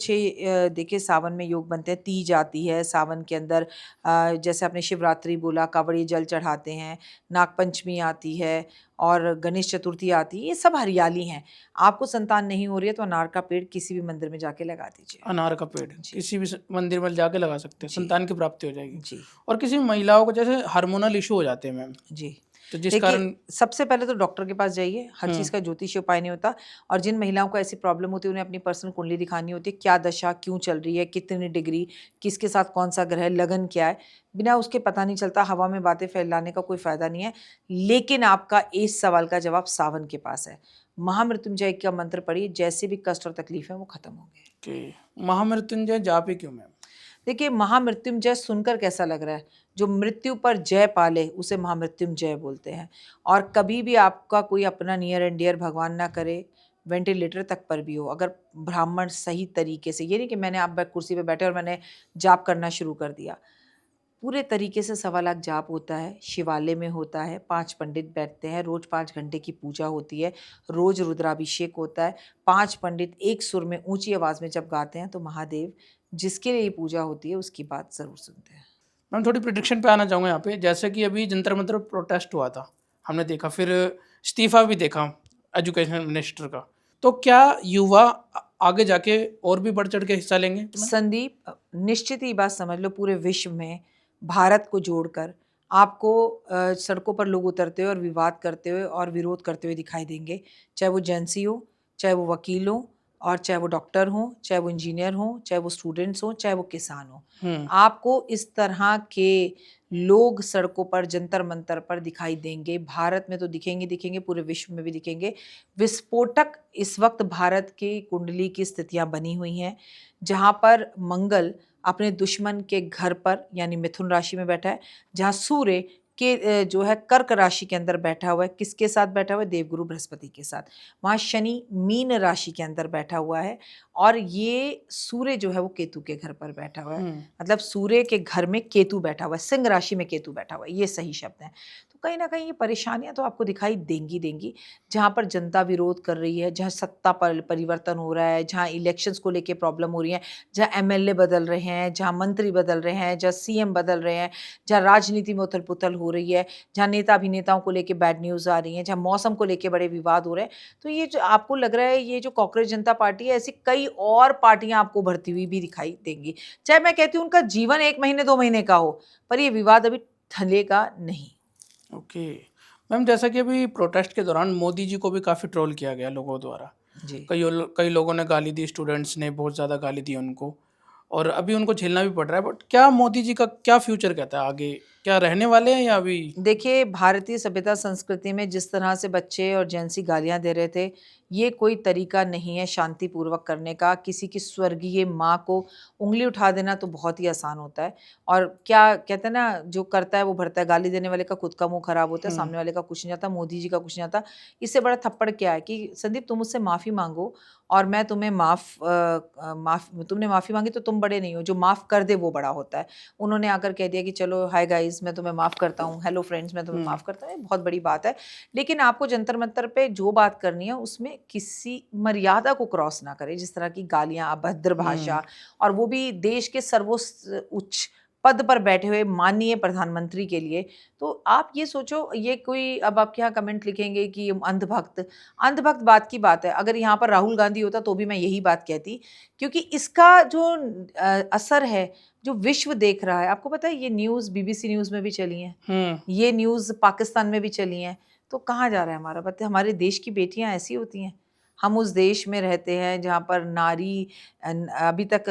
देखिए सावन में योग बनते हैं, तीज आती है सावन के अंदर, जैसे आपने शिवरात्रि बोला, कांवड़िए जल चढ़ाते हैं, नागपंचमी आती है और गणेश चतुर्थी आती है, ये सब हरियाली हैं। आपको संतान नहीं हो रही है तो अनार का पेड़ किसी भी मंदिर में जाके लगा दीजिए। अनार का पेड़ जी किसी भी मंदिर में जाके लगा सकते हैं, जी संतान की प्राप्ति हो जाएगी। जी और किसी महिलाओं को जैसे हार्मोनल इशू हो जाते हैं मैम, जी। तो जिस देखिए, कारण सबसे पहले तो डॉक्टर के पास जाइए, हर चीज़ का ज्योतिषीय उपाय नहीं होता। और जिन महिलाओं को ऐसी प्रॉब्लम होती है उन्हें अपनी पर्सनल कुंडली दिखानी होती है, क्या दशा क्यों चल रही है, कितनी डिग्री, किसके साथ कौन सा ग्रह, लगन क्या है, बिना उसके पता नहीं चलता। हवा में बातें फैलाने का कोई फ़ायदा नहीं है। लेकिन आपका इस सवाल का जवाब सावन के पास है। महामृत्युंजय का मंत्र पढ़िए, जैसे भी कष्ट और तकलीफ है वो खत्म होंगे। कि महामृत्युंजय जाप ही क्यों मैम? देखिए, महामृत्युंजय सुनकर कैसा लग रहा है? जो मृत्यु पर जय पाले उसे महामृत्युंजय बोलते हैं। और कभी भी आपका कोई अपना नियर एंड डियर, भगवान ना करे, वेंटिलेटर तक पर भी हो, अगर ब्राह्मण सही तरीके से, ये नहीं कि मैंने आप कुर्सी पे बैठे और मैंने जाप करना शुरू कर दिया, पूरे तरीके से 1.25 लाख जाप होता है, शिवालय में होता है, 5 पंडित बैठते हैं, रोज 5 घंटे की पूजा होती है, रोज रुद्राभिषेक होता है, 5 पंडित एक सुर में ऊंची आवाज में जब गाते हैं तो महादेव जिसके लिए ये पूजा होती है उसकी बात जरूर सुनते हैं। मैम थोड़ी प्रिडिक्शन पे आना चाहूँगा यहाँ पे, जैसे कि अभी जंतर मंतर प्रोटेस्ट हुआ था, हमने देखा, फिर इस्तीफा भी देखा एजुकेशन मिनिस्टर का, तो क्या युवा आगे जाके और भी बढ़ चढ़ के हिस्सा लेंगे इसमें? संदीप, निश्चित ही बात समझ लो, पूरे विश्व में भारत को जोड़कर आपको सड़कों पर लोग उतरते हुए और विवाद करते हुए और विरोध करते हुए दिखाई देंगे। चाहे वो जेंसी हो, चाहे वो वकील हो, और चाहे वो डॉक्टर हो, चाहे वो इंजीनियर हो, चाहे वो स्टूडेंट्स हो, चाहे वो किसान हो। आपको इस तरह के लोग सड़कों पर, जंतर मंतर पर दिखाई देंगे। भारत में तो दिखेंगे दिखेंगे, पूरे विश्व में भी दिखेंगे। विस्फोटक इस वक्त भारत की कुंडली की स्थितियां बनी हुई हैं, जहां पर मंगल अपने दुश्मन के घर पर यानी मिथुन राशि में बैठा है, जहां सूर्य के जो है कर्क राशि के अंदर बैठा हुआ है। किसके साथ बैठा हुआ है? देवगुरु बृहस्पति के साथ। वहां शनि मीन राशि के अंदर बैठा हुआ है और ये सूर्य जो है वो केतु के घर पर बैठा हुआ है। मतलब सूर्य के घर में केतु बैठा हुआ है, सिंह राशि में केतु बैठा हुआ है, ये सही शब्द है। तो कहीं ना कहीं ये परेशानियां तो आपको दिखाई देंगी। जहां पर जनता विरोध कर रही है, जहां सत्ता पर परिवर्तन हो रहा है, जहां इलेक्शंस को लेके प्रॉब्लम हो रही है, जहां एमएलए बदल रहे हैं, जहां मंत्री बदल रहे हैं, जहां सीएम बदल रहे हैं, जहां राजनीति में उथल पुथल हो रही है, जहां नेता अभिनेताओं को लेके बैड न्यूज आ रही है, जहां मौसम को लेके बड़े विवाद हो रहे हैं, तो ये जो आपको लग रहा है, ये जो कांग्रेस जनता पार्टी है, ऐसी कई और पार्टियां आपको बढ़ती हुई भी दिखाई देंगी। चाहे मैं कहती हूँ उनका जीवन 1 महीने 2 महीने का हो, पर ये विवाद अभी थलेगा नहीं। ओके मैम, जैसा कि अभी प्रोटेस्ट के दौरान मोदी जी को भी काफ़ी ट्रोल किया गया लोगों द्वारा। जी। कई लोगों ने गाली दी, स्टूडेंट्स ने बहुत ज़्यादा गाली दी उनको, और अभी उनको झेलना भी पड़ रहा है। बट क्या मोदी जी का क्या फ्यूचर कहता है आगे, क्या रहने वाले हैं या अभी? देखिए, भारतीय सभ्यता संस्कृति में जिस तरह से बच्चे और जेंसी गालियां दे रहे थे, ये कोई तरीका नहीं है शांतिपूर्वक करने का। किसी की स्वर्गीय माँ को उंगली उठा देना तो बहुत ही आसान होता है। और क्या कहते हैं ना, जो करता है वो भरता है। गाली देने वाले का खुद का मुंह खराब होता है, सामने वाले का कुछ नहीं जाता, मोदी जी का कुछ नहीं जाता। इससे बड़ा थप्पड़ क्या है कि संदीप, तुम मुझसे माफ़ी मांगो और मैं तुम्हें तुमने माफ़ी मांगी तो तुम बड़े नहीं हो, जो माफ़ कर दे वो बड़ा होता है। उन्होंने आकर कह दिया कि चलो हाय गाइस, मैं तुम्हें माफ़ करता हूँ, हेलो फ्रेंड्स मैं तुम्हें माफ़ करता हूँ, ये बहुत बड़ी बात है। लेकिन आपको जंतर मंतर पे जो बात करनी है उसमें किसी मर्यादा को क्रॉस ना करें। जिस तरह की गालियां, अभद्र भाषा, और वो भी देश के सर्वोच्च उच्च पद पर बैठे हुए माननीय प्रधानमंत्री के लिए, तो आप ये सोचो, ये कोई, अब आप क्या कमेंट लिखेंगे कि अंधभक्त बात की बात है। अगर यहाँ पर राहुल गांधी होता तो भी मैं यही बात कहती, क्योंकि इसका जो असर है, जो विश्व देख रहा है, आपको पता है ये न्यूज़ बीबीसी न्यूज़ में भी चली है, ये न्यूज़ पाकिस्तान में भी चली हैं। तो कहाँ जा रहा है हमारा? बताइए, हमारे देश की बेटियां ऐसी होती हैं। हम उस देश में रहते हैं जहाँ पर नारी अभी तक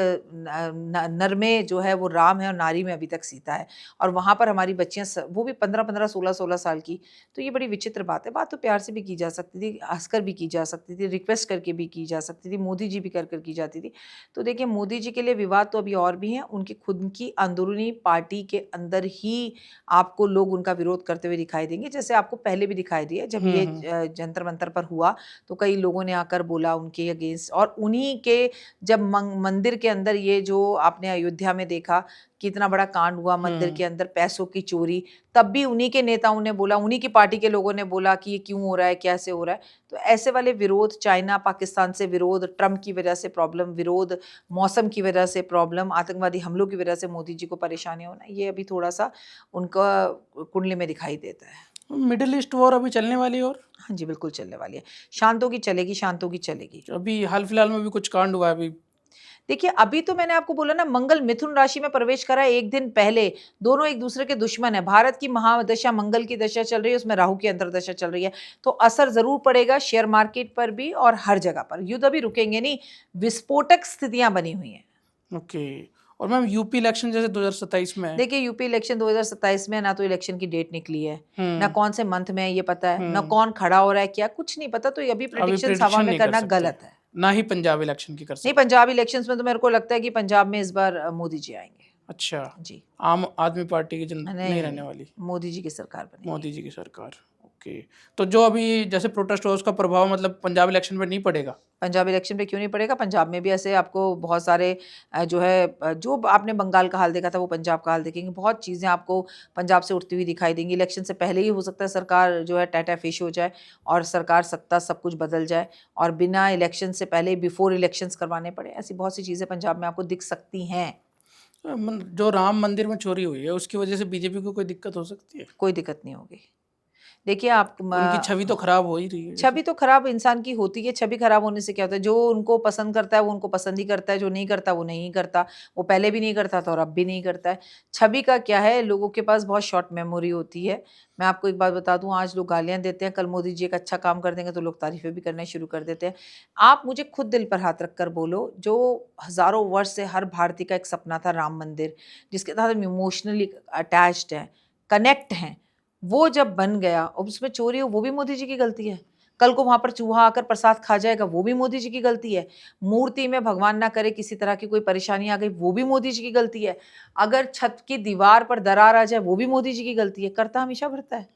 नर में जो है वो राम है और नारी में अभी तक सीता है, और वहाँ पर हमारी बच्चियाँ वो भी 15-15, 16-16 साल की। तो ये बड़ी विचित्र बात है। बात तो प्यार से भी की जा सकती थी, हंसकर भी की जा सकती थी, रिक्वेस्ट करके भी की जा सकती थी, मोदी जी भी कर कर की जाती थी। तो देखिए, मोदी जी के लिए विवाद तो अभी और भी हैं, उनकी खुद की अंदरूनी पार्टी के अंदर ही आपको लोग उनका विरोध करते हुए दिखाई देंगे, जैसे आपको पहले भी दिखाई दिया। जब ये जंतर मंतर पर हुआ तो कई लोगों ने आकर बोला उनके अगेंस्ट, और उन्हीं के जब मंदिर के अंदर ये जो आपने अयोध्या में देखा कितना बड़ा कांड हुआ मंदिर के अंदर, पैसों की चोरी, तब भी उन्हीं के नेताओं ने बोला, उन्हीं की पार्टी के लोगों ने बोला कि ये क्यों हो रहा है, कैसे हो रहा है। तो ऐसे वाले विरोध, चाइना पाकिस्तान से विरोध, ट्रम्प की वजह से प्रॉब्लम, विरोध मौसम की वजह से प्रॉब्लम, आतंकवादी हमलों की वजह से मोदी जी को परेशानी होना, ये अभी थोड़ा सा उनका कुंडली में दिखाई देता है। मिडिल ईस्ट वॉर अभी चलने वाली है, और हाँ जी बिल्कुल चलने वाली है, शांतों की चलेगी, शांतों की चलेगी। अभी हाल फिलहाल में भी कुछ कांड हुआ है अभी। देखिए अभी तो मैंने आपको बोला ना, मंगल मिथुन राशि में प्रवेश करा है एक दिन पहले, दोनों एक दूसरे के दुश्मन है। भारत की महादशा मंगल की दशा चल रही है, उसमें राहु की अंतर्दशा चल रही है, तो असर जरूर पड़ेगा शेयर मार्केट पर भी और हर जगह पर। युद्ध अभी रुकेंगे नहीं, विस्फोटक स्थितियां बनी हुई हैं। ओके। और मैम यूपी इलेक्शन जैसे 2027 में, देखिए यूपी इलेक्शन 2027 में ना तो इलेक्शन की डेट निकली है, ना कौन से मंथ में है ये पता है, ना कौन खड़ा हो रहा है, क्या कुछ नहीं पता, तो अभी प्रेडिक्शन हवा में करना गलत है। ना ही पंजाब इलेक्शन की कर सकते। नहीं, पंजाब इलेक्शंस में तो मेरे को लगता है कि पंजाब में इस बार मोदी जी आएंगे। अच्छा जी, आम आदमी पार्टी की नहीं रहने वाली, मोदी जी की सरकार बनेगी। मोदी जी की सरकार। ओके, तो जो अभी जैसे प्रोटेस्ट हो उसका प्रभाव मतलब पंजाब इलेक्शन पे नहीं पड़ेगा? पंजाब इलेक्शन पे क्यों नहीं पड़ेगा? पंजाब में भी ऐसे आपको बहुत सारे जो है जो आपने बंगाल का हाल देखा था वो पंजाब का हाल देखेंगे, बहुत चीज़ें आपको पंजाब से उठती हुई दिखाई देंगी। इलेक्शन से पहले ही हो सकता है सरकार जो है टाटा फिश हो जाए और सरकार सत्ता सब कुछ बदल जाए, और बिना इलेक्शन से पहले बिफोर इलेक्शंस करवाने पड़े, ऐसी बहुत सी चीज़ें पंजाब में आपको दिख सकती हैं। जो राम मंदिर में चोरी हुई है उसकी वजह से बीजेपी को कोई दिक्कत हो सकती है? कोई दिक्कत नहीं होगी। देखिए आप उनकी छवि तो खराब हो ही रही है। छवि तो खराब इंसान की होती है, छवि खराब होने से क्या होता है? जो उनको पसंद करता है वो उनको पसंद ही करता है, जो नहीं करता वो नहीं करता, वो पहले भी नहीं करता था और अब भी नहीं करता है। छवि का क्या है, लोगों के पास बहुत शॉर्ट मेमोरी होती है। मैं आपको एक बात बता दूं, आज लोग गालियां देते हैं, कल मोदी जी एक अच्छा काम कर देंगे तो लोग तारीफें भी करना शुरू कर देते हैं। आप मुझे खुद दिल पर हाथ रख कर बोलो, जो हजारों वर्ष से हर भारतीय का एक सपना था राम मंदिर, जिसके साथ हम इमोशनली अटैच्ड हैं, कनेक्ट हैं, वो जब बन गया और उसमें चोरी हो, वो भी मोदी जी की गलती है। कल को वहां पर चूहा आकर प्रसाद खा जाएगा, वो भी मोदी जी की गलती है। मूर्ति में भगवान ना करे किसी तरह की कोई परेशानी आ गई, वो भी मोदी जी की गलती है। अगर छत की दीवार पर दरार आ जाए, वो भी मोदी जी की गलती है। करता हमेशा भरता है।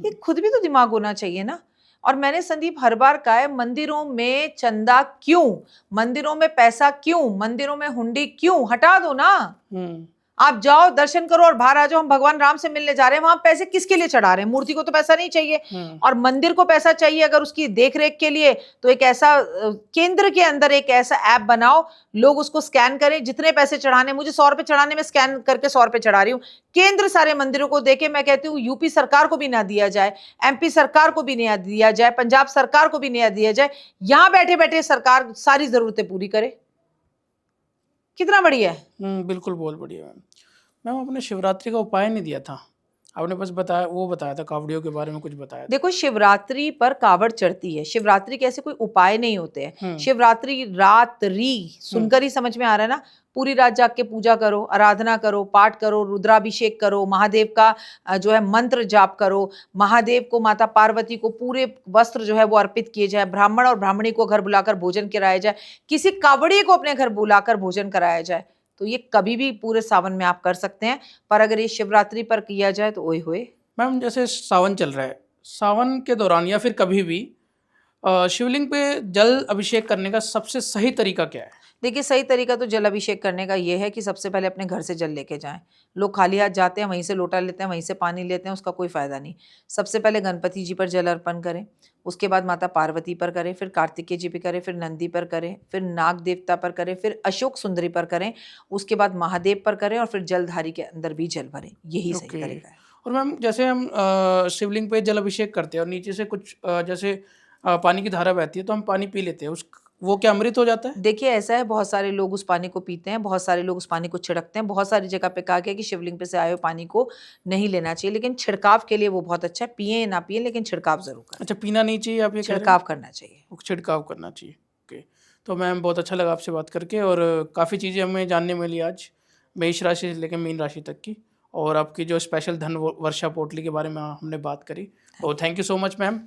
ये खुद भी तो दिमाग होना चाहिए ना। और मैंने संदीप हर बार कहा है, मंदिरों में चंदा क्यों, मंदिरों में पैसा क्यों, मंदिरों में हुंडी क्यों, हटा दो ना। आप जाओ दर्शन करो और बाहर आ जाओ। हम भगवान राम से मिलने जा रहे हैं, वहां पैसे किसके लिए चढ़ा रहे हैं? मूर्ति को तो पैसा नहीं चाहिए, और मंदिर को पैसा चाहिए अगर उसकी देखरेख के लिए, तो एक ऐसा केंद्र के अंदर एक ऐसा ऐप बनाओ, लोग उसको स्कैन करें, जितने पैसे चढ़ाने, मुझे 100 रुपए चढ़ाने में स्कैन करके 100 रुपए चढ़ा रही हूँ। केंद्र सारे मंदिरों को देके, मैं कहती हूँ यूपी सरकार को भी ना दिया जाए, एमपी सरकार को भी नहीं दिया जाए, पंजाब सरकार को भी नहीं दिया जाए, यहां बैठे बैठे सरकार सारी जरूरतें पूरी करे। कितना बढ़िया है। बिल्कुल बहुत बढ़िया मैम। मैम आपने शिवरात्रि का उपाय नहीं दिया था, आपने बस बताया, वो बताया था कावड़ियों के बारे में कुछ बताया था। देखो शिवरात्रि पर कावड़ चढ़ती है, शिवरात्रि के ऐसे कोई उपाय नहीं होते हैं। शिवरात्रि रात्रि सुनकर ही समझ में आ रहा है ना, पूरी रात जाग के पूजा करो, आराधना करो, पाठ करो, रुद्राभिषेक करो, महादेव का जो है मंत्र जाप करो, महादेव को, माता पार्वती को पूरे वस्त्र जो है वो अर्पित किए जाए, ब्राह्मण और ब्राह्मणी को घर बुलाकर भोजन कराया जाए, किसी कावड़ी को अपने घर बुलाकर भोजन कराया जाए। तो ये कभी भी पूरे सावन में आप कर सकते हैं, पर अगर ये शिवरात्रि पर किया जाए तो ओए होए। मैम जैसे सावन चल रहा है, सावन के दौरान या फिर कभी भी शिवलिंग पे जल अभिषेक करने का सबसे सही तरीका क्या है? देखिए सही तरीका तो जल अभिषेक करने का ये है कि सबसे पहले अपने घर से जल लेके जाएं। लोग खाली हाथ जाते हैं, वहीं से लोटा लेते हैं, वहीं से पानी लेते हैं, उसका कोई फायदा नहीं। सबसे पहले गणपति जी पर जल अर्पण करें, उसके बाद माता पार्वती पर करें, फिर कार्तिकेय जी पर करें, फिर नंदी पर करें, फिर नाग देवता पर करें, फिर अशोक सुंदरी पर करें, उसके बाद महादेव पर करें, और फिर जलधारी के अंदर भी जल भरें। यही सही तरीका है। और मैम जैसे हम शिवलिंग पे जल अभिषेक करते हैं और नीचे से कुछ जैसे पानी की धारा बहती है तो हम पानी पी लेते हैं, वो क्या अमृत हो जाता है? देखिए ऐसा है, बहुत सारे लोग उस पानी को पीते हैं, बहुत सारे लोग उस पानी को छिड़कते हैं। बहुत सारी जगह पे कहा गया कि शिवलिंग पे से आए हुए पानी को नहीं लेना चाहिए, लेकिन छिड़काव के लिए वो बहुत अच्छा है। पिए ना पिए, लेकिन छिड़काव जरूर करें। अच्छा, पीना नहीं चाहिए आप ये कह रहे हैं? छिड़काव करना चाहिए। छिड़काव करना चाहिए। ओके, तो मैम बहुत अच्छा लगा आपसे बात करके, और काफ़ी चीज़ें हमें जानने मिली आज, मेष राशि से लेकर मीन राशि तक की, और आपकी जो स्पेशल धन वर्षा पोटली के बारे में हमने बात करी। तो thank you so much ma'am.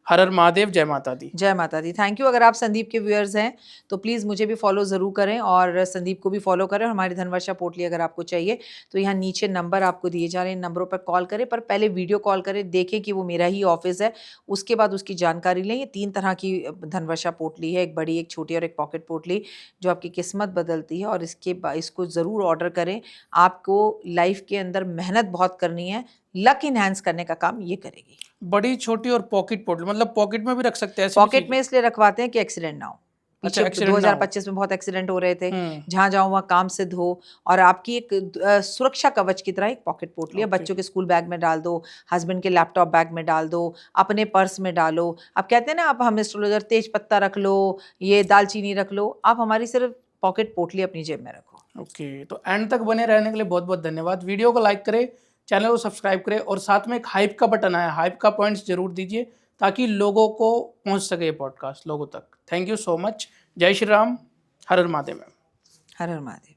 हर हर महादेव, जय माता दी। जय माता दी। Thank you. अगर आप संदीप के व्यूअर्स हैं तो प्लीज़ मुझे भी फॉलो ज़रूर करें और संदीप को भी फॉलो करें। और हमारी धनवर्षा पोटली अगर आपको चाहिए तो यहाँ नीचे नंबर आपको दिए जा रहे हैं, इन नंबरों पर कॉल करें, पर पहले वीडियो कॉल करें, देखें कि वो मेरा ही ऑफिस है, उसके बाद उसकी जानकारी लें। ये 3 तरह की धनवर्षा पोटली है, एक बड़ी, एक छोटी और एक पॉकेट पोटली, जो आपकी किस्मत बदलती है। और इसको ज़रूर ऑर्डर करें। आपको लाइफ के अंदर मेहनत बहुत करनी है, लक इनहैंस करने का काम ये करेगी। बड़ी, छोटी और पॉकेट पोटली, मतलब पॉकेट में भी रख सकते हैं ऐसी भी पॉकेट चीजें? में इसलिए रखवाते हैं कि एक्सीडेंट ना हो। अच्छा, पीछे एक्सीडेंट ना हो। 2025 में बहुत एक्सीडेंट हो रहे थे, हम्म। जहाँ जाओ वहाँ काम सिद्ध हो। और आपकी एक सुरक्षा कवच की तरह एक पॉकेट पोटली है। ओके। बच्चों के स्कूल बैग में डाल दो, हस्बैंड के लैपटॉप बैग में डाल दो, अपने पर्स में डालो। आप कहते हैं ना, आप हम एस्ट्रोलॉजर तेज पत्ता रख लो, ये दालचीनी रख लो, आप हमारी सिर्फ पॉकेट पोटली अपनी जेब में रखो। ओके, तो एंड तक बने रहने के लिए बहुत बहुत धन्यवाद। वीडियो को लाइक करें, चैनल को सब्सक्राइब करें और साथ में एक हाइप का बटन आया, हाइप का पॉइंट्स जरूर दीजिए ताकि लोगों को पहुंच सके ये पॉडकास्ट लोगों तक। Thank you so much. जय श्री राम, हर हर महादेव। हर हर महादेव।